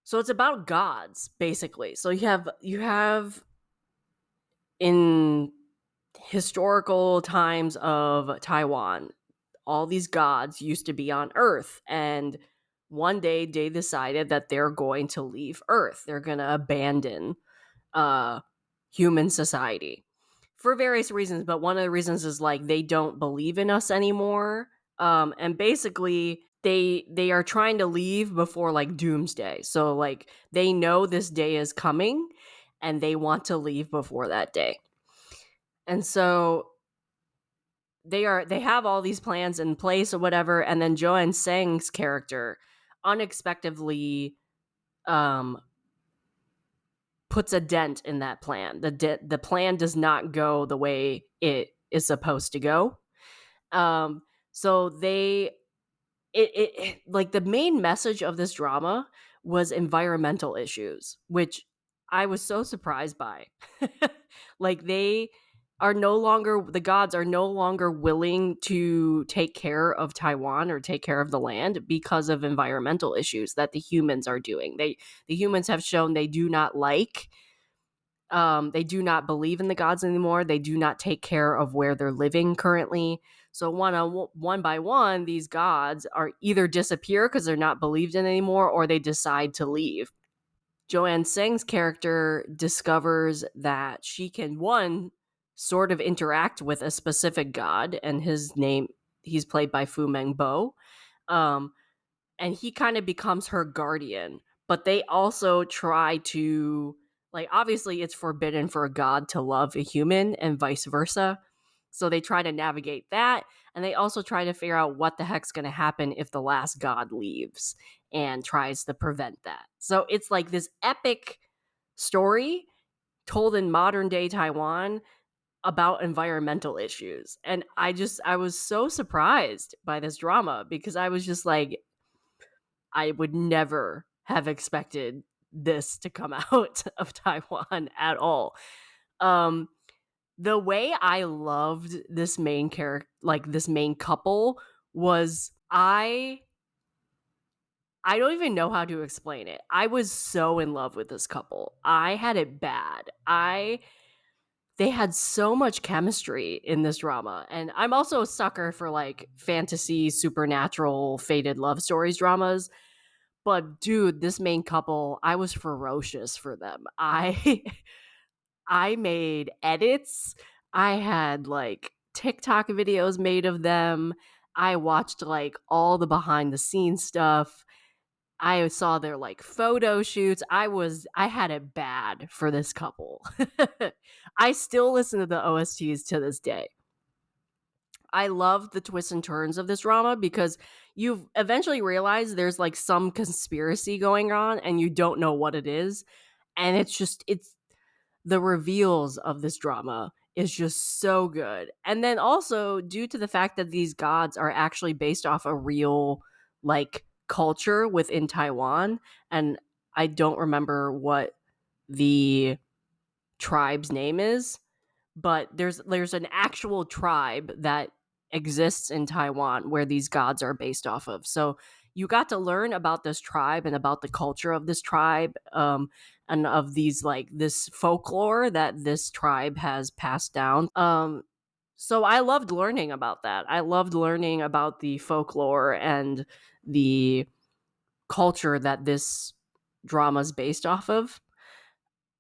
so it's about gods, basically. So you have in historical times of Taiwan, all these gods used to be on Earth, and one day they decided that they're going to leave Earth. They're going to abandon human society for various reasons, but one of the reasons is like they don't believe in us anymore. And basically they are trying to leave before like doomsday. So like they know this day is coming and they want to leave before that day. And so they have all these plans in place or whatever, and then Joanne Sang's character unexpectedly um puts a dent in that plan. The plan does not go the way it is supposed to go. So like the main message of this drama was environmental issues, which I was so surprised by. Like the gods are no longer willing to take care of Taiwan or take care of the land because of environmental issues that the humans are doing. The humans have shown they do not they do not believe in the gods anymore. They do not take care of where they're living currently. So one by one, these gods are either disappear because they're not believed in anymore, or they decide to leave. Joanne Sing's character discovers that she can, one, sort of interact with a specific god, and he's played by Fu Mengbo. And he kind of becomes her guardian, but they also try to, like, obviously it's forbidden for a god to love a human and vice versa. So they try to navigate that, and they also try to figure out what the heck's going to happen if the last god leaves and tries to prevent that. So it's like this epic story told in modern day Taiwan about environmental issues. And I was so surprised by this drama because I was just like, I would never have expected this to come out of Taiwan at all. The way I loved this main character, like this main couple, was I don't even know how to explain it. I was so in love with this couple. I had it bad. They had so much chemistry in this drama. And I'm also a sucker for like fantasy, supernatural, fated love stories dramas. But dude, this main couple, I was ferocious for them. I made edits. I had like TikTok videos made of them. I watched like all the behind the scenes stuff. I saw their like photo shoots. I had it bad for this couple. I still listen to the OSTs to this day. I love the twists and turns of this drama because you eventually realize there's like some conspiracy going on and you don't know what it is. And it's the reveals of this drama is just so good. And then also due to the fact that these gods are actually based off a real like culture within Taiwan, and I don't remember what the tribe's name is, but there's an actual tribe that exists in Taiwan where these gods are based off of. So you got to learn about this tribe and about the culture of this tribe, and of these like this folklore that this tribe has passed down. So I loved learning about that. I loved learning about the folklore and the culture that this drama is based off of.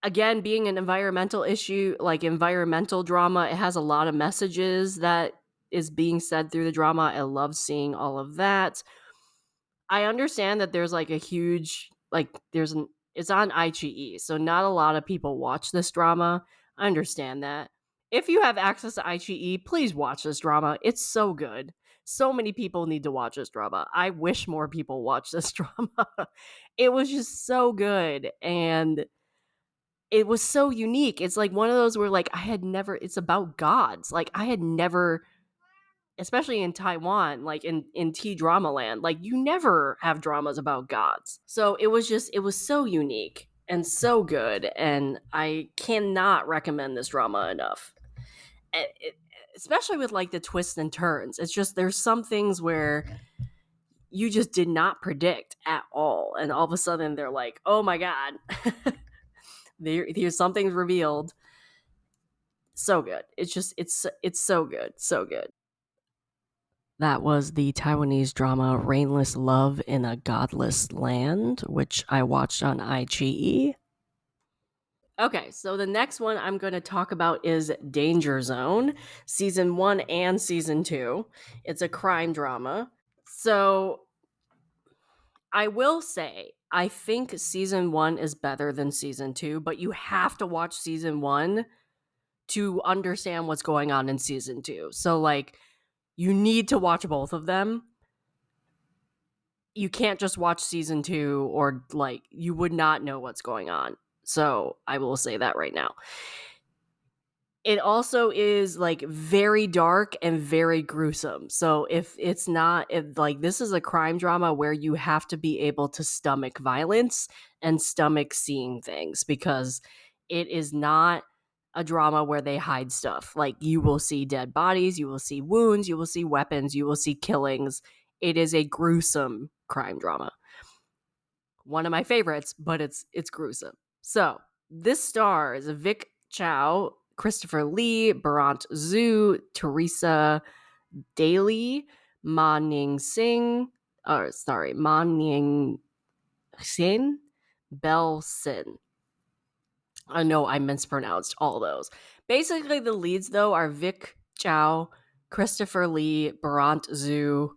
Again, being an environmental issue, like environmental drama, it has a lot of messages that is being said through the drama. I love seeing all of that. I understand that there's like a huge, like it's on iQIYI, so not a lot of people watch this drama. I understand that. If you have access to iQIYI, please watch this drama. It's so good. So many people need to watch this drama. I wish more people watch this drama. It was just so good, and it was so unique. It's like one of those where like it's about gods. Like I had never, especially in Taiwan, like in Tdrama land, like you never have dramas about gods. So it was so unique and so good, and I cannot recommend this drama enough. Especially with like the twists and turns. It's just there's some things where you just did not predict at all, and all of a sudden they're like, "Oh my god." Here's something's revealed. So good. It's so good. So good. That was the Taiwanese drama Rainless Love in a Godless Land, which I watched on iQIYI. Okay, so the next one I'm going to talk about is Danger Zone, season 1 and season 2. It's a crime drama. So I will say, I think season 1 is better than season 2, but you have to watch season 1 to understand what's going on in season 2. So, like, you need to watch both of them. You can't just watch season 2 or, like, you would not know what's going on. So, I will say that right now. It also is like very dark and very gruesome. So if like this is a crime drama where you have to be able to stomach violence and stomach seeing things, because it is not a drama where they hide stuff. Like, you will see dead bodies, you will see wounds, you will see weapons, you will see killings. It is a gruesome crime drama. One of my favorites, but it's gruesome. So this stars Vic Chow, Christopher Lee, Barant Zhu, Teresa Daly, Ma Ning Sin, Bell Sin. I know I mispronounced all those. Basically, the leads, though, are Vic Chow, Christopher Lee, Barant Zhu,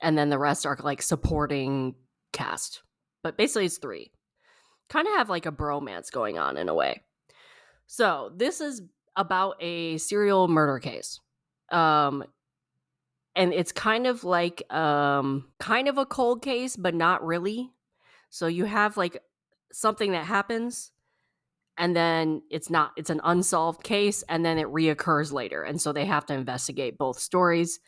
and then the rest are like supporting cast. But basically, it's 3. Kind of have like a bromance going on in a way. So this is about a serial murder case. And it's kind of like kind of a cold case, but not really. So you have like something that happens, and then it's an unsolved case, and then it reoccurs later. And so they have to investigate both stories.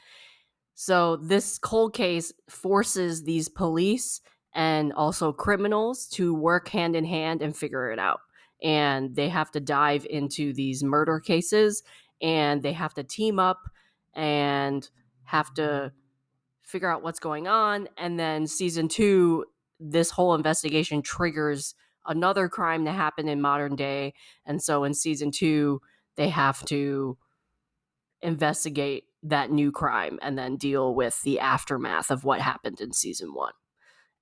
So this cold case forces these police and also criminals to work hand in hand and figure it out. And they have to dive into these murder cases, and they have to team up and have to figure out what's going on. And then season 2, this whole investigation triggers another crime that happened in modern day. And so in season 2, they have to investigate that new crime and then deal with the aftermath of what happened in season 1.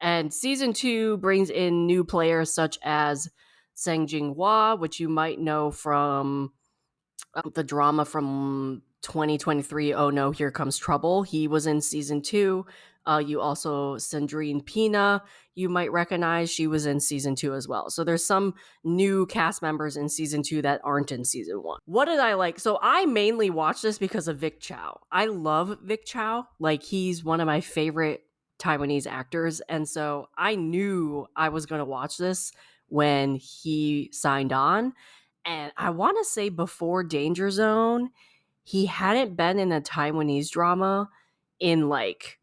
And season 2 brings in new players such as Sang Jinghua, which you might know from the drama from 2023, Oh No, Here Comes Trouble. He was in season 2. You also, Sandrine Pina, you might recognize. She was in season 2 as well. So there's some new cast members in season 2 that aren't in season 1. What did I like? So I mainly watched this because of Vic Chow. I love Vic Chow. Like, he's one of my favorite Taiwanese actors. And so I knew I was going to watch this when he signed on. And I want to say before Danger Zone, he hadn't been in a Taiwanese drama in like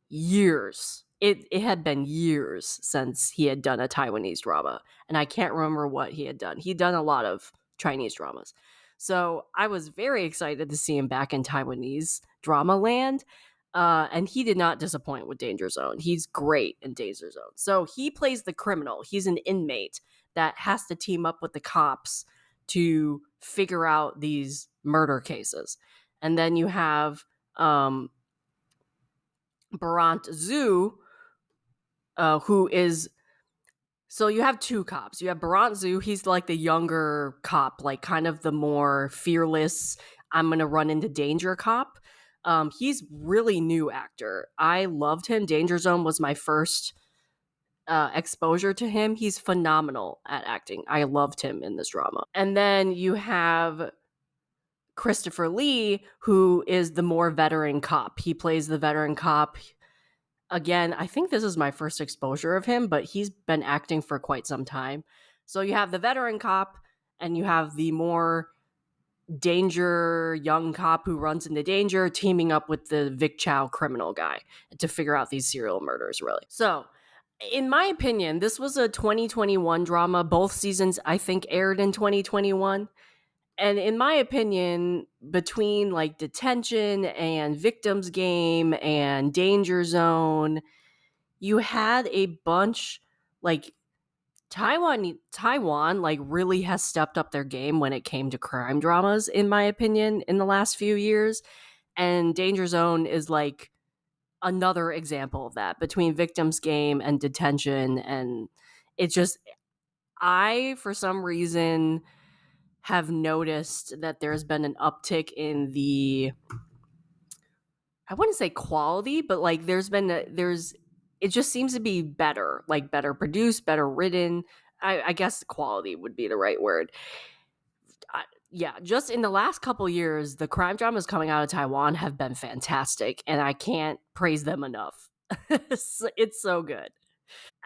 years. It had been years since he had done a Taiwanese drama. And I can't remember what he had done. He'd done a lot of Chinese dramas. So I was very excited to see him back in Taiwanese drama land. And he did not disappoint with Danger Zone. He's great in Danger Zone. So he plays the criminal. He's an inmate that has to team up with the cops to figure out these murder cases. And then you have Barant Zhu, who is... So you have 2 cops. You have Barant Zhu. He's like the younger cop, like kind of the more fearless, I'm going to run into danger cop. He's really new actor. I loved him. Danger Zone was my first exposure to him. He's phenomenal at acting. I loved him in this drama. And then you have Christopher Lee, who is the more veteran cop. He plays the veteran cop. Again, I think this is my first exposure of him, but he's been acting for quite some time. So you have the veteran cop, and you have the more danger young cop who runs into danger teaming up with the Vic Chow criminal guy to figure out these serial murders, really. So in my opinion, this was a 2021 drama. Both seasons, I think, aired in 2021. And in my opinion, between like Detention and Victim's Game and Danger Zone, you had a bunch like Taiwan like really has stepped up their game when it came to crime dramas, in my opinion, in the last few years. And Danger Zone is like another example of that, between Victim's Game and Detention. And it just, I, for some reason, have noticed that there's been an uptick in the, I wouldn't say quality, but like it just seems to be better, like better produced, better written. I guess quality would be the right word. Yeah, just in the last couple years, the crime dramas coming out of Taiwan have been fantastic, and I can't praise them enough. It's so good.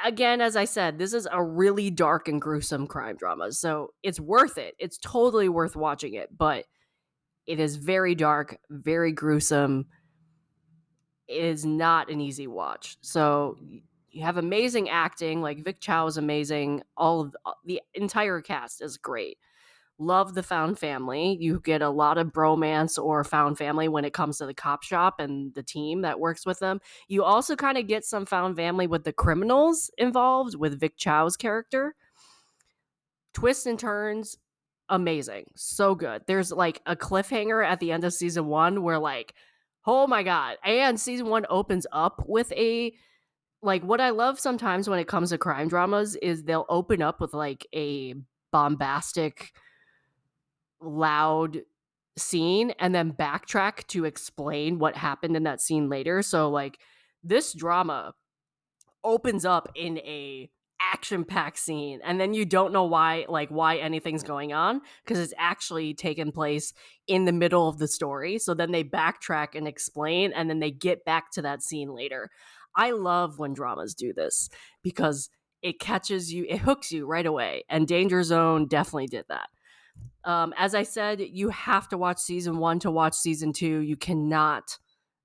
Again, as I said, this is a really dark and gruesome crime drama, so it's worth it. It's totally worth watching it, but it is very dark, very gruesome. It is not an easy watch. So you have amazing acting, like Vic Chow is amazing. All of the entire cast is great. Love the found family. You get a lot of bromance or found family when it comes to the cop shop and the team that works with them. You also kind of get some found family with the criminals involved with Vic Chow's character. Twists and turns, amazing. So good. There's like a cliffhanger at the end of season 1 where like, oh my god. And season 1 opens up with a, like, what I love sometimes when it comes to crime dramas is they'll open up with like a bombastic, loud scene and then backtrack to explain what happened in that scene later. So like this drama opens up in a action-packed scene and then you don't know why anything's going on, because it's actually taken place in the middle of the story. So then they backtrack and explain and then they get back to that scene later. I love when dramas do this because it catches you, it hooks you right away, and Danger Zone definitely did that. As I said, you have to watch season 1 to watch season 2. You cannot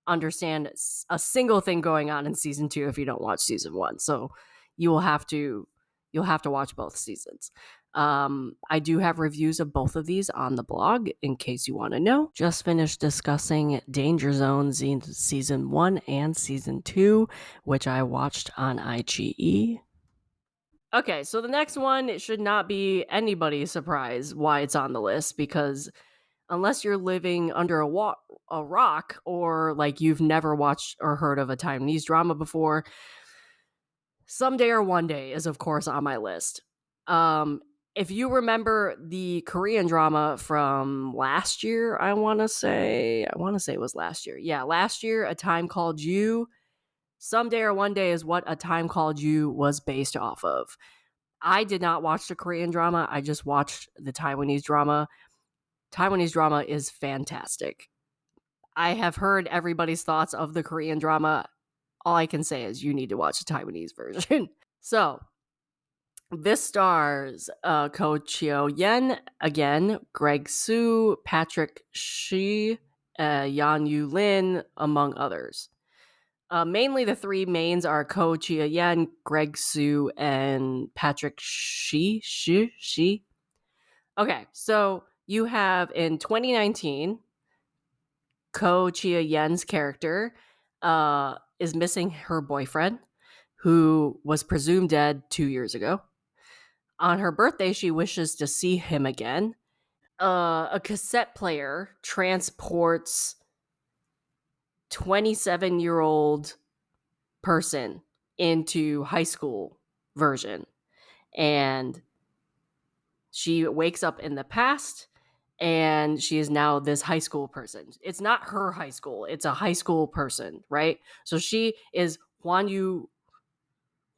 understand a single thing going on in season 2 if you don't watch season 1. So you'll have to watch both seasons. I do have reviews of both of these on the blog in case you want to know. Just finished discussing Danger Zone season 1 and season 2, which I watched on IGE. Okay, so the next one, it should not be anybody's surprise why it's on the list, because unless you're living under a rock, or like you've never watched or heard of a Taiwanese drama before, Someday or One Day is of course on my list. If you remember the Korean drama from last year, I want to say it was last year. Yeah, last year, A Time Called You. Someday or One Day is what A Time Called You was based off of. I did not watch the Korean drama. I just watched the Taiwanese drama. Taiwanese drama is fantastic. I have heard everybody's thoughts of the Korean drama. All I can say is you need to watch the Taiwanese version. So, this stars Ko Chio Yen, again, Greg Soo, Patrick Shi, Yan Yu Lin, among others. Mainly the three mains are Ko Chia Yen, Greg Soo, and Patrick Shi. Okay, so you have in 2019, Ko Chia Yen's character is missing her boyfriend, who was presumed dead 2 years ago. On her birthday, she wishes to see him again. A cassette player transports 27-year-old person into high school version, and she wakes up in the past and she is now this high school person. It's not her high school, it's a high school person, right? So she is Huan Yu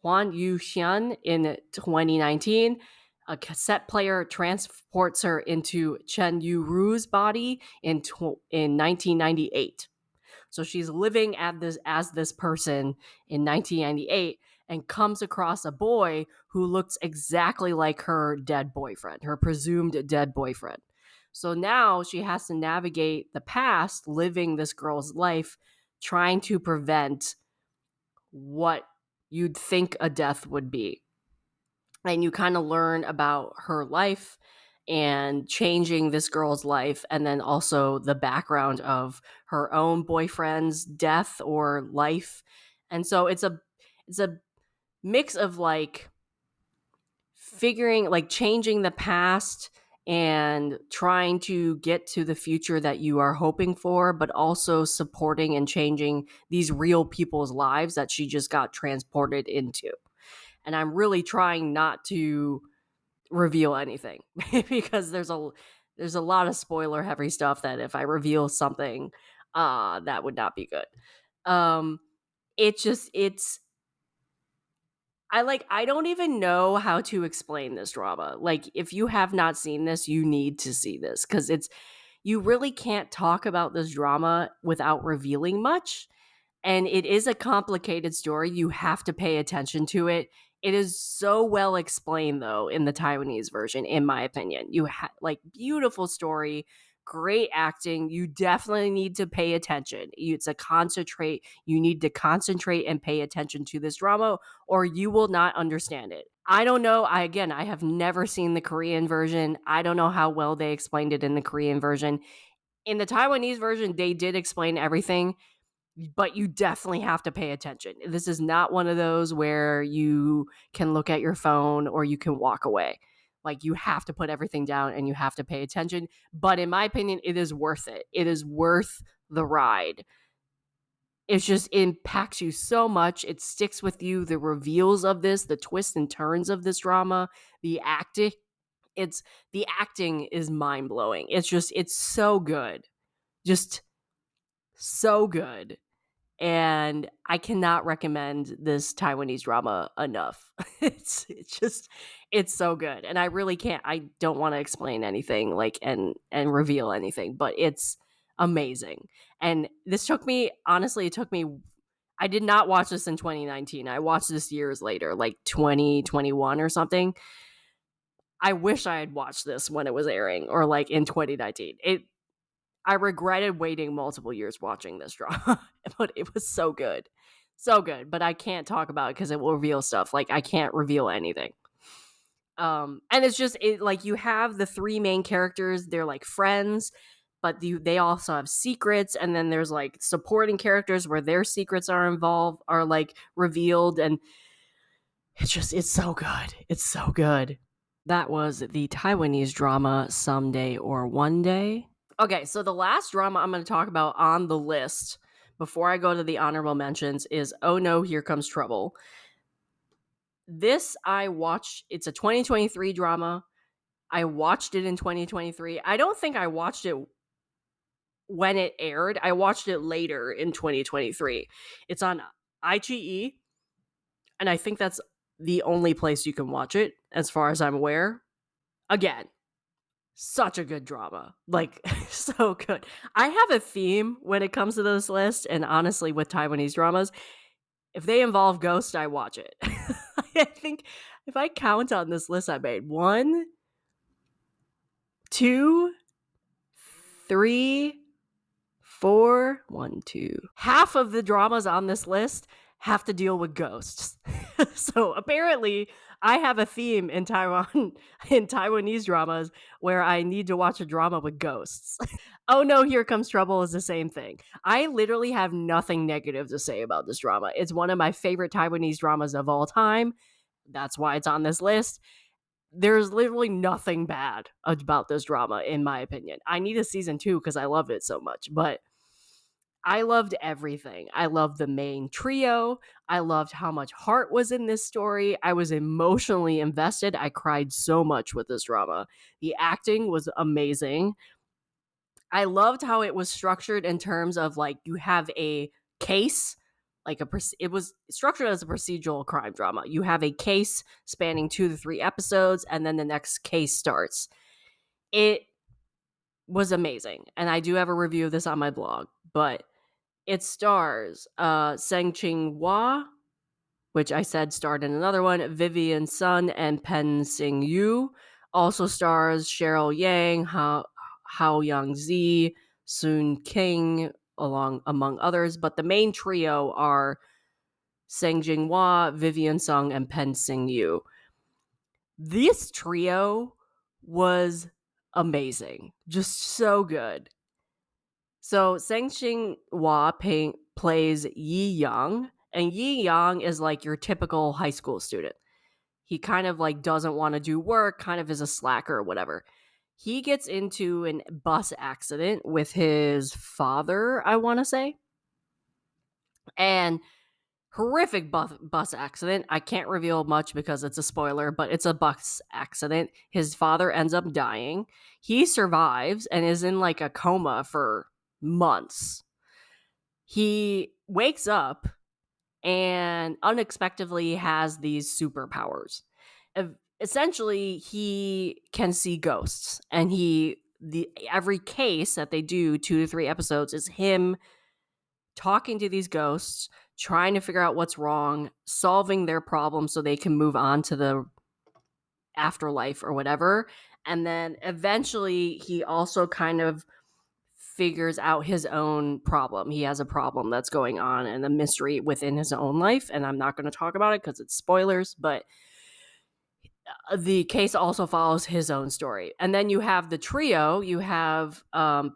Xian in 2019. A cassette player transports her into Chen Yu Ru's body in 1998. So she's living as this person in 1998 and comes across a boy who looks exactly like her dead boyfriend, her presumed dead boyfriend. So now she has to navigate the past, living this girl's life, trying to prevent what you'd think a death would be. And you kind of learn about her life and changing this girl's life, and then also the background of her own boyfriend's death or life. And so it's a mix of like changing the past and trying to get to the future that you are hoping for, but also supporting and changing these real people's lives that she just got transported into. And I'm really trying not to reveal anything because there's a lot of spoiler heavy stuff that if I reveal something, that would not be good. Um, it's I don't even know how to explain this drama. Like, if you have not seen this, you need to see this because you really can't talk about this drama without revealing much. And it is a complicated story. You have to pay attention to it. It is so well explained, though, in the Taiwanese version, in my opinion. You have beautiful story, great acting. You definitely need to pay attention. You need to concentrate and pay attention to this drama, or you will not understand it. I don't know. I have never seen the Korean version. I don't know how well they explained it in the Korean version. In the Taiwanese version, they did explain everything, but you definitely have to pay attention. This is not one of those where you can look at your phone or you can walk away. Like, you have to put everything down and you have to pay attention. But in my opinion, it is worth it. It is worth the ride. It just impacts you so much. It sticks with you. The reveals of this, the twists and turns of this drama, the acting, the acting is mind blowing. It's so good. Just so good. And I cannot recommend this Taiwanese drama enough. It's so good. And I don't want to explain anything and reveal anything, but it's amazing. And it took me I did not watch this in 2019. I watched this years later, like 2021 or something. I wish I had watched this when it was airing, or like in 2019. I regretted waiting multiple years watching this drama, but it was so good. So good. But I can't talk about it because it will reveal stuff. Like, I can't reveal anything. And you have the three main characters. They're like friends, but they also have secrets. And then there's like supporting characters where their secrets are revealed. And it's so good. It's so good. That was the Taiwanese drama Someday or One Day. Okay, so the last drama I'm going to talk about on the list before I go to the honorable mentions is Oh No, Here Comes Trouble. This I watched. It's a 2023 drama. I watched it in 2023. I don't think I watched it when it aired. I watched it later in 2023. It's on iQIYI, and I think that's the only place you can watch it, as far as I'm aware. Again, such a good drama. So good. I have a theme when it comes to this list, and honestly, with Taiwanese dramas, if they involve ghosts, I watch it. I think if I count on this list I made, 1, 2, 3, 4, 1, 2. Half of the dramas on this list have to deal with ghosts. So apparently I have a theme in Taiwan, in Taiwanese dramas, where I need to watch a drama with ghosts. Oh No, Here Comes Trouble is the same thing. I literally have nothing negative to say about this drama. It's one of my favorite Taiwanese dramas of all time. That's why it's on this list. There's literally nothing bad about this drama, in my opinion. I need a season 2 because I love it so much, but I loved everything. I loved the main trio. I loved how much heart was in this story. I was emotionally invested. I cried so much with this drama. The acting was amazing. I loved how it was structured in terms of you have a case, it was structured as a procedural crime drama. You have a case spanning 2 to 3 episodes, and then the next case starts. It was amazing, and I do have a review of this on my blog, but it stars Seng Ching Hua, which I said starred in another one, Vivian Sun and Pen Sing Yu. Also stars Cheryl Yang, Hao Yang Zi, Sun King, among others. But the main trio are Seng Jing Hua, Vivian Sung, and Pen Sing Yu. This trio was amazing. Just so good. So Seng Ching Hua plays Yi Yang, and Yi Yang is like your typical high school student. He kind of like doesn't want to do work, kind of is a slacker or whatever. He gets into a bus accident with his father, I want to say. And horrific bus accident. I can't reveal much because it's a spoiler, but it's a bus accident. His father ends up dying. He survives and is in like a coma for months. He wakes up and unexpectedly has these superpowers. Essentially, he can see ghosts, and every case that they do 2 to 3 episodes is him talking to these ghosts, trying to figure out what's wrong, solving their problem so they can move on to the afterlife or whatever. And then eventually he also kind of figures out his own problem. He has a problem that's going on and a mystery within his own life. And I'm not going to talk about it because it's spoilers, but the case also follows his own story. And then you have the trio. You have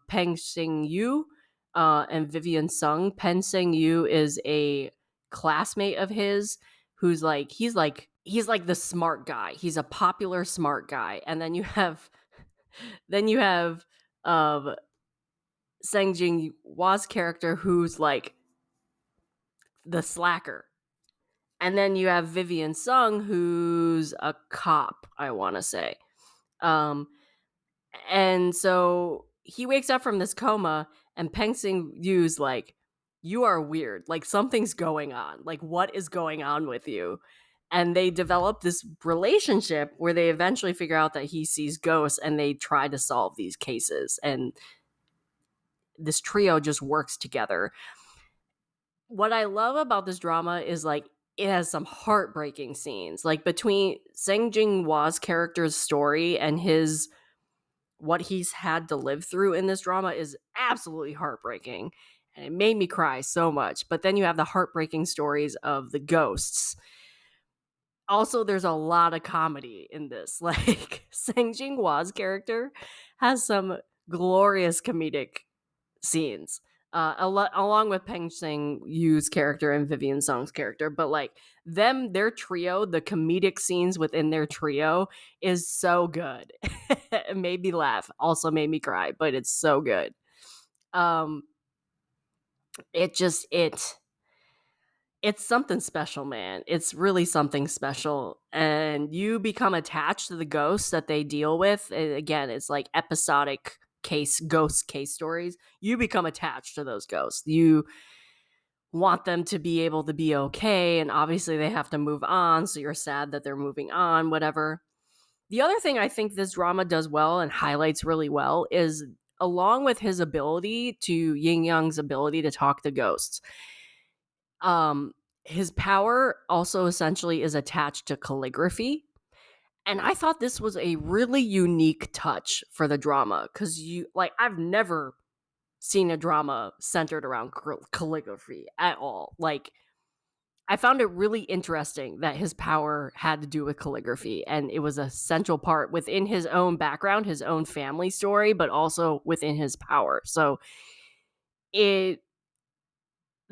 Peng Sing Yu and Vivian Sung. Peng Sing Yu is a classmate of his who's like, he's like the smart guy. He's a popular smart guy. And then you have Sang Jing Wa's character who's like the slacker. And then you have Vivian Sung, who's a cop, I want to say. And so he wakes up from this coma, and Peng Sing Yu's like, you are weird. Like, something's going on. Like, what is going on with you? And they develop this relationship where they eventually figure out that he sees ghosts, and they try to solve these cases. And this trio just works together. What I love about this drama is like it has some heartbreaking scenes. Like between Sang Jing Wa's character's story and his what he's had to live through in this drama is absolutely heartbreaking. And it made me cry so much. But then you have the heartbreaking stories of the ghosts. Also, there's a lot of comedy in this. Like Sang Jing Wa's character has some glorious comedic scenes, along with Peng Sing Yu's character and Vivian Song's character. But like their trio, the comedic scenes within their trio is so good. It made me laugh, also made me cry, but it's so good. It's something special, man. It's really something special. And you become attached to the ghosts that they deal with. And again, it's like episodic ghost case stories. You become attached to those ghosts. You want them to be able to be okay. And obviously they have to move on. So you're sad that they're moving on, whatever. The other thing I think this drama does well and highlights really well is along with his ability to Yin Young's ability to talk to ghosts. His power also essentially is attached to calligraphy. And I thought this was a really unique touch for the drama because I've never seen a drama centered around calligraphy at all. Like, I found it really interesting that his power had to do with calligraphy, and it was a central part within his own background, his own family story, but also within his power. So the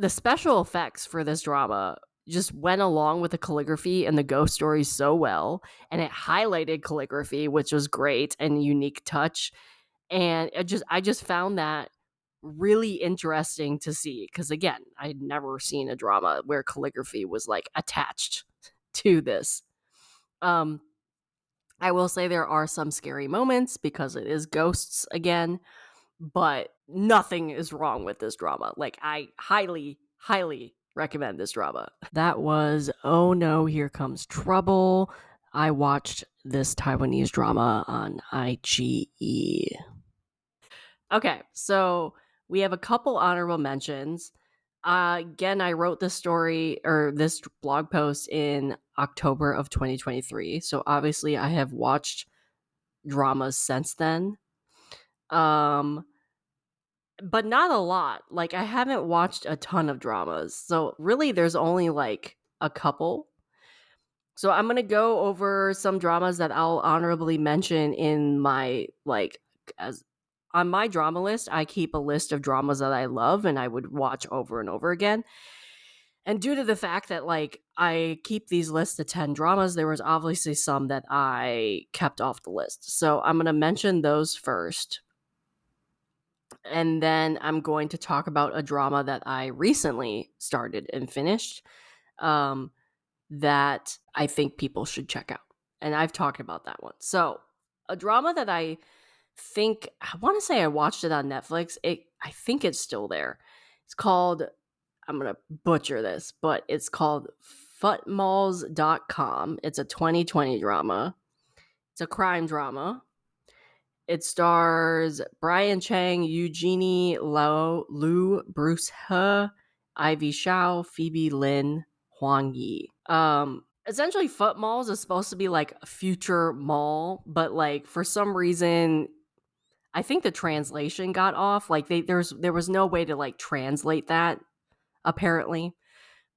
special effects for this drama just went along with the calligraphy and the ghost stories so well, and it highlighted calligraphy, which was great and unique touch. And I just found that really interesting to see because again, I'd never seen a drama where calligraphy was like attached to this. I will say there are some scary moments because it is ghosts again, but nothing is wrong with this drama. Like, I highly, highly recommend this drama. That was Oh No, Here Comes Trouble. I watched this Taiwanese drama on iQIYI. Okay, so we have a couple honorable mentions. Again, I wrote this story or this blog post in October of 2023. So obviously I have watched dramas since then. But not a lot. Like, I haven't watched a ton of dramas. So really there's only like a couple. So I'm going to go over some dramas that I'll honorably mention in my on my drama list. I keep a list of dramas that I love and I would watch over and over again. And due to the fact that like I keep these lists of 10 dramas, there was obviously some that I kept off the list. So I'm going to mention those first. And then I'm going to talk about a drama that I recently started and finished that I think people should check out. And I've talked about that one. So a drama that I want to say I watched it on Netflix. I think it's still there. It's called, I'm going to butcher this, but it's called Futmals.com. It's a 2020 drama. It's a crime drama. It stars Brian Chang, Eugenie Liu, Bruce He, Ivy Shao, Phoebe Lin, Huang Yi. Essentially, Foot Malls is supposed to be like a future mall, but like for some reason, I think the translation got off. Like there was no way to like translate that apparently,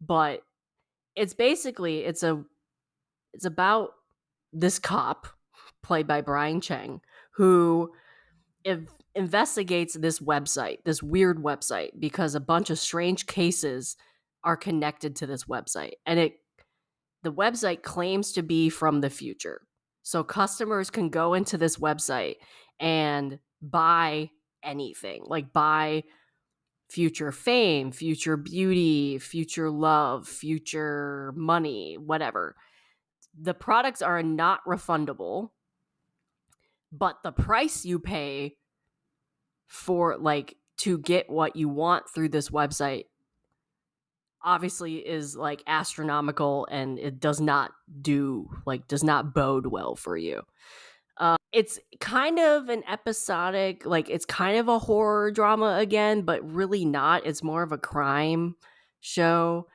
but it's basically it's about this cop played by Brian Chang who investigates this website, this weird website, because a bunch of strange cases are connected to this website, and the website claims to be from the future. So customers can go into this website and buy anything, like buy future fame, future beauty, future love, future money, whatever. The products are not refundable, but the price you pay for like to get what you want through this website obviously is like astronomical, and it does not bode well for you. It's kind of an episodic, like it's kind of a horror drama again, but really not. It's more of a crime show.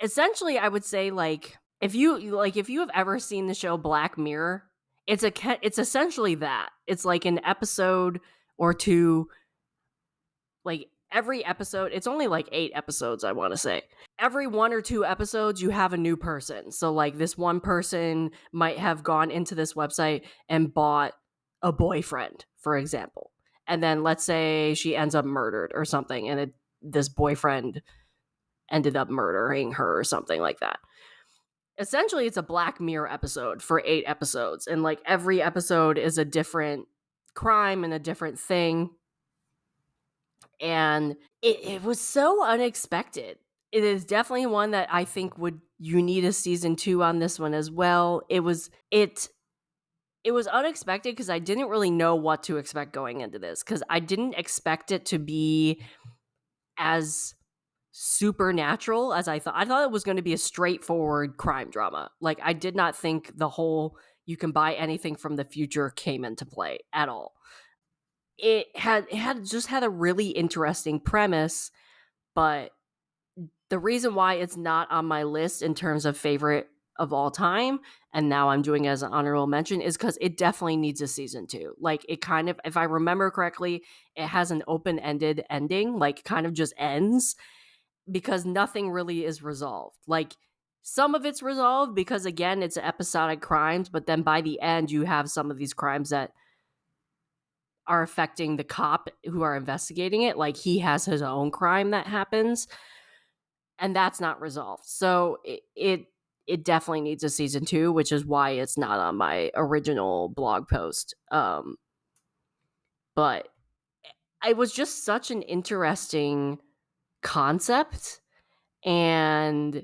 Essentially, I would say like if you have ever seen the show Black Mirror, it's essentially that. It's like an episode or two, like every episode, it's only like 8 episodes, I want to say. Every 1 or 2 episodes, you have a new person. So, like, this one person might have gone into this website and bought a boyfriend, for example. And then let's say she ends up murdered or something, and this boyfriend ended up murdering her or something like that. Essentially, it's a Black Mirror episode for 8 episodes. And, like, every episode is a different crime and a different thing. And it was so unexpected. It is definitely one that I think you need a season 2 on this one as well. It was unexpected because I didn't really know what to expect going into this, because I didn't expect it to be as supernatural as I thought. I thought it was going to be a straightforward crime drama. Like, I did not think the whole you can buy anything from the future came into play at all. It had a really interesting premise, but the reason why it's not on my list in terms of favorite of all time, and now I'm doing it as an honorable mention, is because it definitely needs a season 2. Like, it kind of, if I remember correctly, it has an open-ended ending, like kind of just ends, because nothing really is resolved. Like, some of it's resolved because, again, it's episodic crimes, but then by the end, you have some of these crimes that are affecting the cop who are investigating it. Like, he has his own crime that happens, and that's not resolved. So it definitely needs a season 2, which is why it's not on my original blog post. But it was just such an interesting concept, and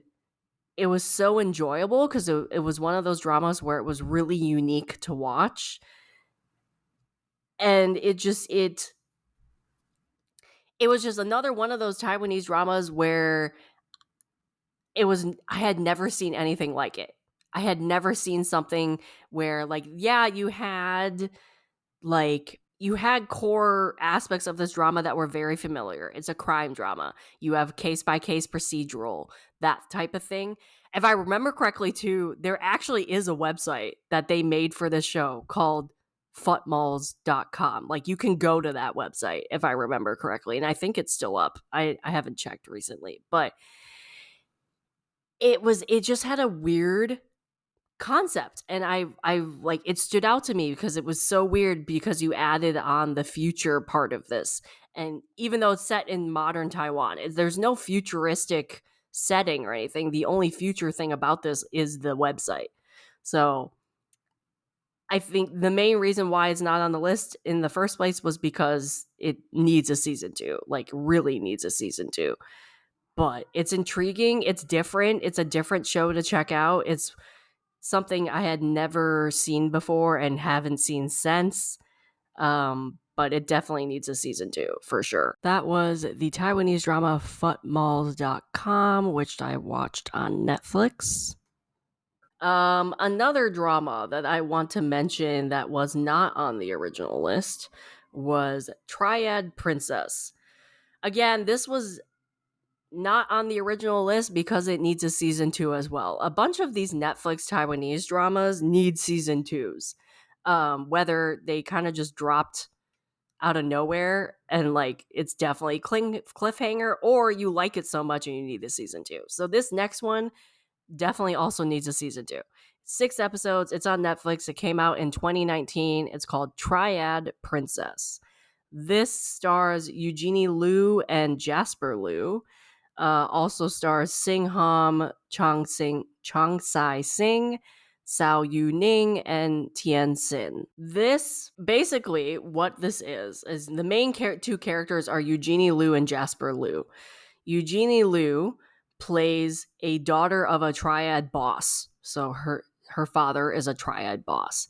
it was so enjoyable because it was one of those dramas where it was really unique to watch. And it was just another one of those Taiwanese dramas where I had never seen anything like it. I had never seen something where, like, yeah, you had core aspects of this drama that were very familiar. It's a crime drama. You have case-by-case procedural, that type of thing. If I remember correctly, too, there actually is a website that they made for this show called futmalls.com. Like, you can go to that website, if I remember correctly, and I think it's still up. I haven't checked recently, but it just had a weird concept, and I like, it stood out to me because it was so weird, because you added on the future part of this. And even though it's set in modern Taiwan, there's no futuristic setting or anything. The only future thing about this is the website. So I think the main reason why it's not on the list in the first place was because it needs a season 2, like really needs a season 2. But it's intriguing, it's different, it's a different show to check out. It's something I had never seen before and haven't seen since. But it definitely needs a season 2 for sure. That was the Taiwanese drama futmalls.com, which I watched on Netflix. Another drama that I want to mention that was not on the original list was Triad Princess. Again, this was not on the original list because it needs a season 2 as well. A bunch of these Netflix Taiwanese dramas need season 2s. Whether they kind of just dropped out of nowhere and like it's definitely cliffhanger, or you like it so much and you need a season 2. So this next one definitely also needs a season 2. 6 episodes. It's on Netflix. It came out in 2019. It's called Triad Princess. This stars Eugenie Liu and Jasper Liu. Also stars Sing Hom, Chang Sai Sing, Sao Yu Ning, and Tian Sin. This, basically, what this is the main two characters are Eugenie Liu and Jasper Liu. Eugenie Liu plays a daughter of a triad boss. So her father is a triad boss.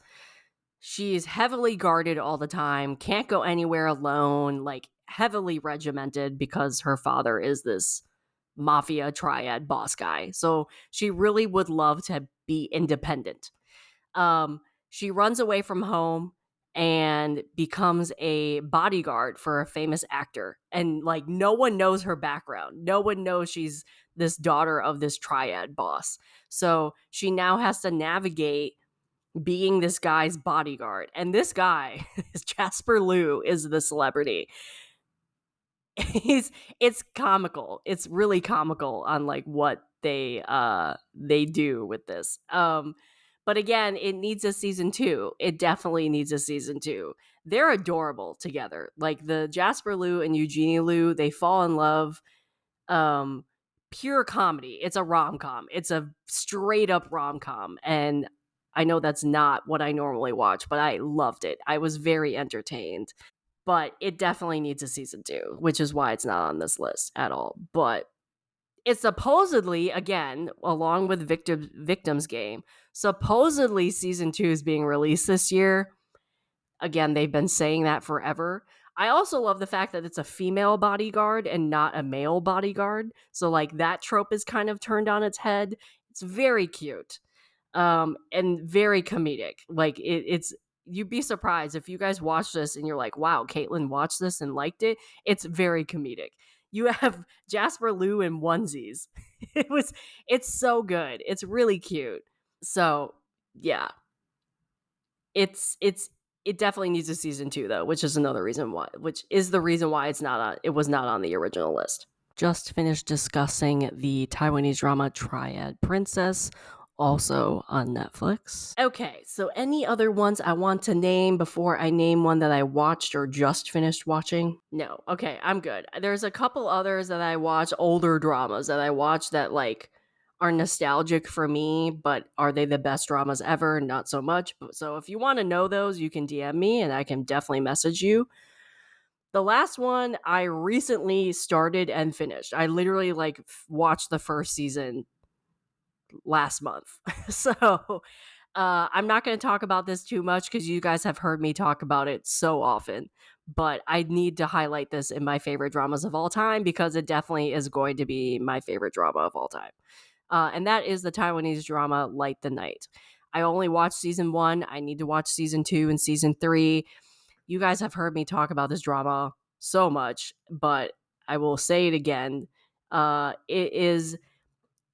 She's heavily guarded all the time, can't go anywhere alone, like heavily regimented because her father is this mafia triad boss guy. So she really would love to be independent. She runs away from home and becomes a bodyguard for a famous actor. And like no one knows her background. No one knows she's this daughter of this triad boss. So she now has to navigate being this guy's bodyguard. And this guy, Jasper Liu, is the celebrity. It's comical. It's really comical on like what they do with this. But again, it needs a season 2. It definitely needs a season 2. They're adorable together. Like the Jasper Liu and Eugenie Liu, they fall in love. Pure comedy. It's a rom-com. It's a straight up rom-com. And I know that's not what I normally watch, but I loved it. I was very entertained. But it definitely needs a season 2, which is why it's not on this list at all. But it's supposedly, again, along with Victim's Game, supposedly season 2 is being released this year. Again, they've been saying that forever. I also love the fact that it's a female bodyguard and not a male bodyguard. So, like, that trope is kind of turned on its head. It's very cute. And very comedic. Like, it's you'd be surprised if you guys watch this and you're like, wow, Caitlin watched this and liked it. It's very comedic. You have Jasper Liu in onesies. It's so good. It's really cute. So yeah, it definitely needs a season 2 though, which is the reason why it was not on the original list. Just finished discussing the Taiwanese drama Triad Princess, also on Netflix. Okay, so any other ones I want to name before I name one that I watched or just finished watching? No. Okay, I'm good. There's a couple others that I watch, older dramas that I watch that like are nostalgic for me, but are they the best dramas ever? Not so much. So if you want to know those, you can DM me and I can definitely message you. The last one I recently started and finished. I literally like watched the first season last month. So I'm not going to talk about this too much because you guys have heard me talk about it so often. But I need to highlight this in my favorite dramas of all time because it definitely is going to be my favorite drama of all time. And that is the Taiwanese drama Light the Night. I only watched season 1. I need to watch season 2 and season 3. You guys have heard me talk about this drama so much, but I will say it again. It is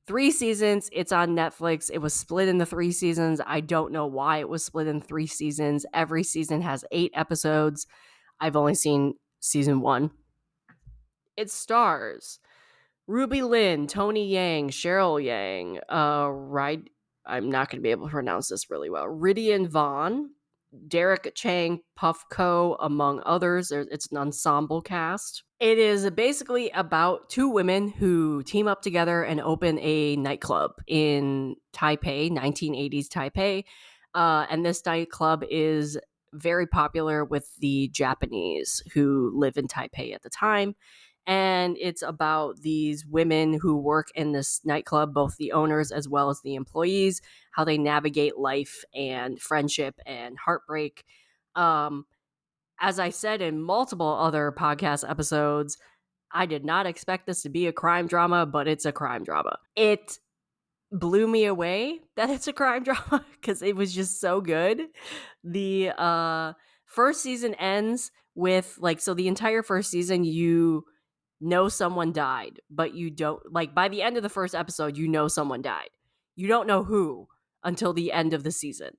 3 seasons. It's on Netflix. It was split into 3 seasons. I don't know why it was split in 3 seasons. Every season has 8 episodes. I've only seen season 1. It stars Ruby Lin, Tony Yang, Cheryl Yang, I'm not going to be able to pronounce this really well. Rydian Vaughn, Derek Chang, Puff Ko, among others. It's an ensemble cast. It is basically about two women who team up together and open a nightclub in Taipei, 1980s Taipei. And this nightclub is very popular with the Japanese who live in Taipei at the time. And it's about these women who work in this nightclub, both the owners as well as the employees, how they navigate life and friendship and heartbreak. As I said in multiple other podcast episodes, I did not expect this to be a crime drama, but it's a crime drama. It blew me away that it's a crime drama because it was just so good. The first season ends with so the entire first season you know someone died, but you don't by the end of the first episode you know someone died. You don't know who until the end of the season.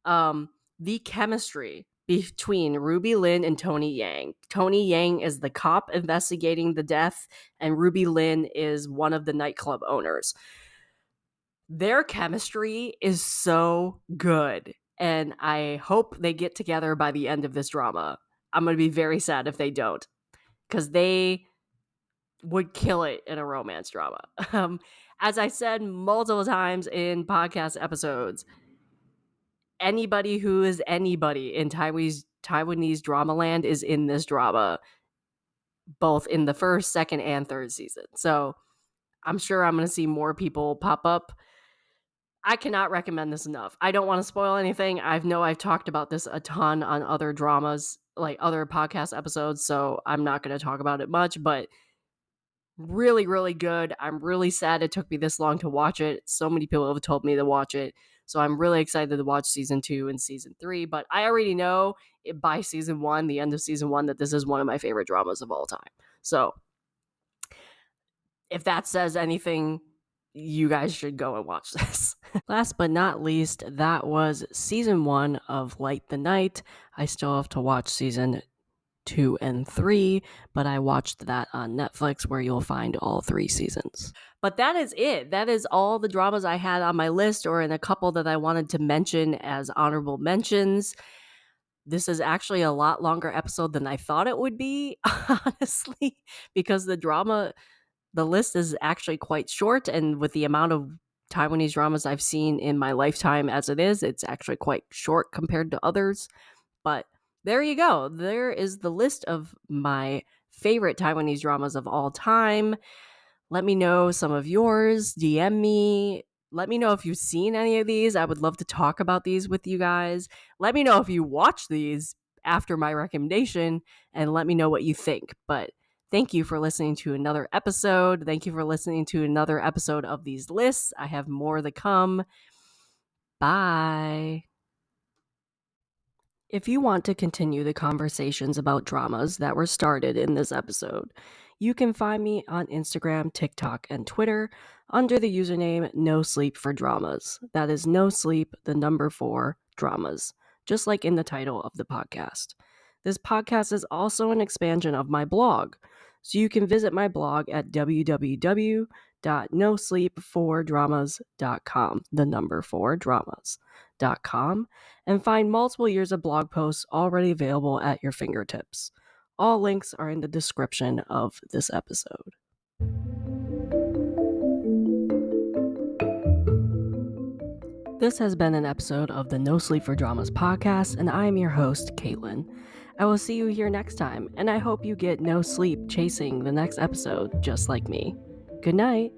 The chemistry between Ruby Lin and Tony Yang. Tony Yang is the cop investigating the death, and Ruby Lin is one of the nightclub owners. Their chemistry is so good, and I hope they get together by the end of this drama. I'm going to be very sad if they don't, because they would kill it in a romance drama. As I said multiple times in podcast episodes, anybody who is anybody in Taiwanese drama land is in this drama, both in the first, second, and third season. So I'm sure I'm going to see more people pop up. I cannot recommend this enough. I don't want to spoil anything. I know I've talked about this a ton on other dramas, other podcast episodes, so I'm not going to talk about it much, but really, really good. I'm really sad it took me this long to watch it. So many people have told me to watch it. So I'm really excited to watch season 2 and season 3. But I already know by season 1, the end of season 1, that this is one of my favorite dramas of all time. So if that says anything, you guys should go and watch this. Last but not least, that was season 1 of Light the Night. I still have to watch season 2 and 3, but I watched that on Netflix, where you'll find all 3 seasons. But that is it. That is all the dramas I had on my list, or in a couple that I wanted to mention as honorable mentions. This is actually a lot longer episode than I thought it would be, honestly, because the list is actually quite short, and with the amount of Taiwanese dramas I've seen in my lifetime as it is, it's actually quite short compared to others. But there you go. There is the list of my favorite Taiwanese dramas of all time. Let me know some of yours. DM me. Let me know if you've seen any of these. I would love to talk about these with you guys. Let me know if you watch these after my recommendation, and let me know what you think. But thank you for listening to another episode. Thank you for listening to another episode of these lists. I have more to come. Bye. If you want to continue the conversations about dramas that were started in this episode, you can find me on Instagram, TikTok, and Twitter under the username NoSleep4Dramas. That is no sleep, the number 4 dramas, just like in the title of the podcast. This podcast is also an expansion of my blog, so you can visit my blog at www.NoSleep4Dramas.com, the number 4 dramas.com, and find multiple years of blog posts already available at your fingertips. All links are in the description of this episode. This has been an episode of the NoSleep4Dramas podcast, and I am your host, Caitlin. I will see you here next time, and I hope you get no sleep chasing the next episode just like me. Good night.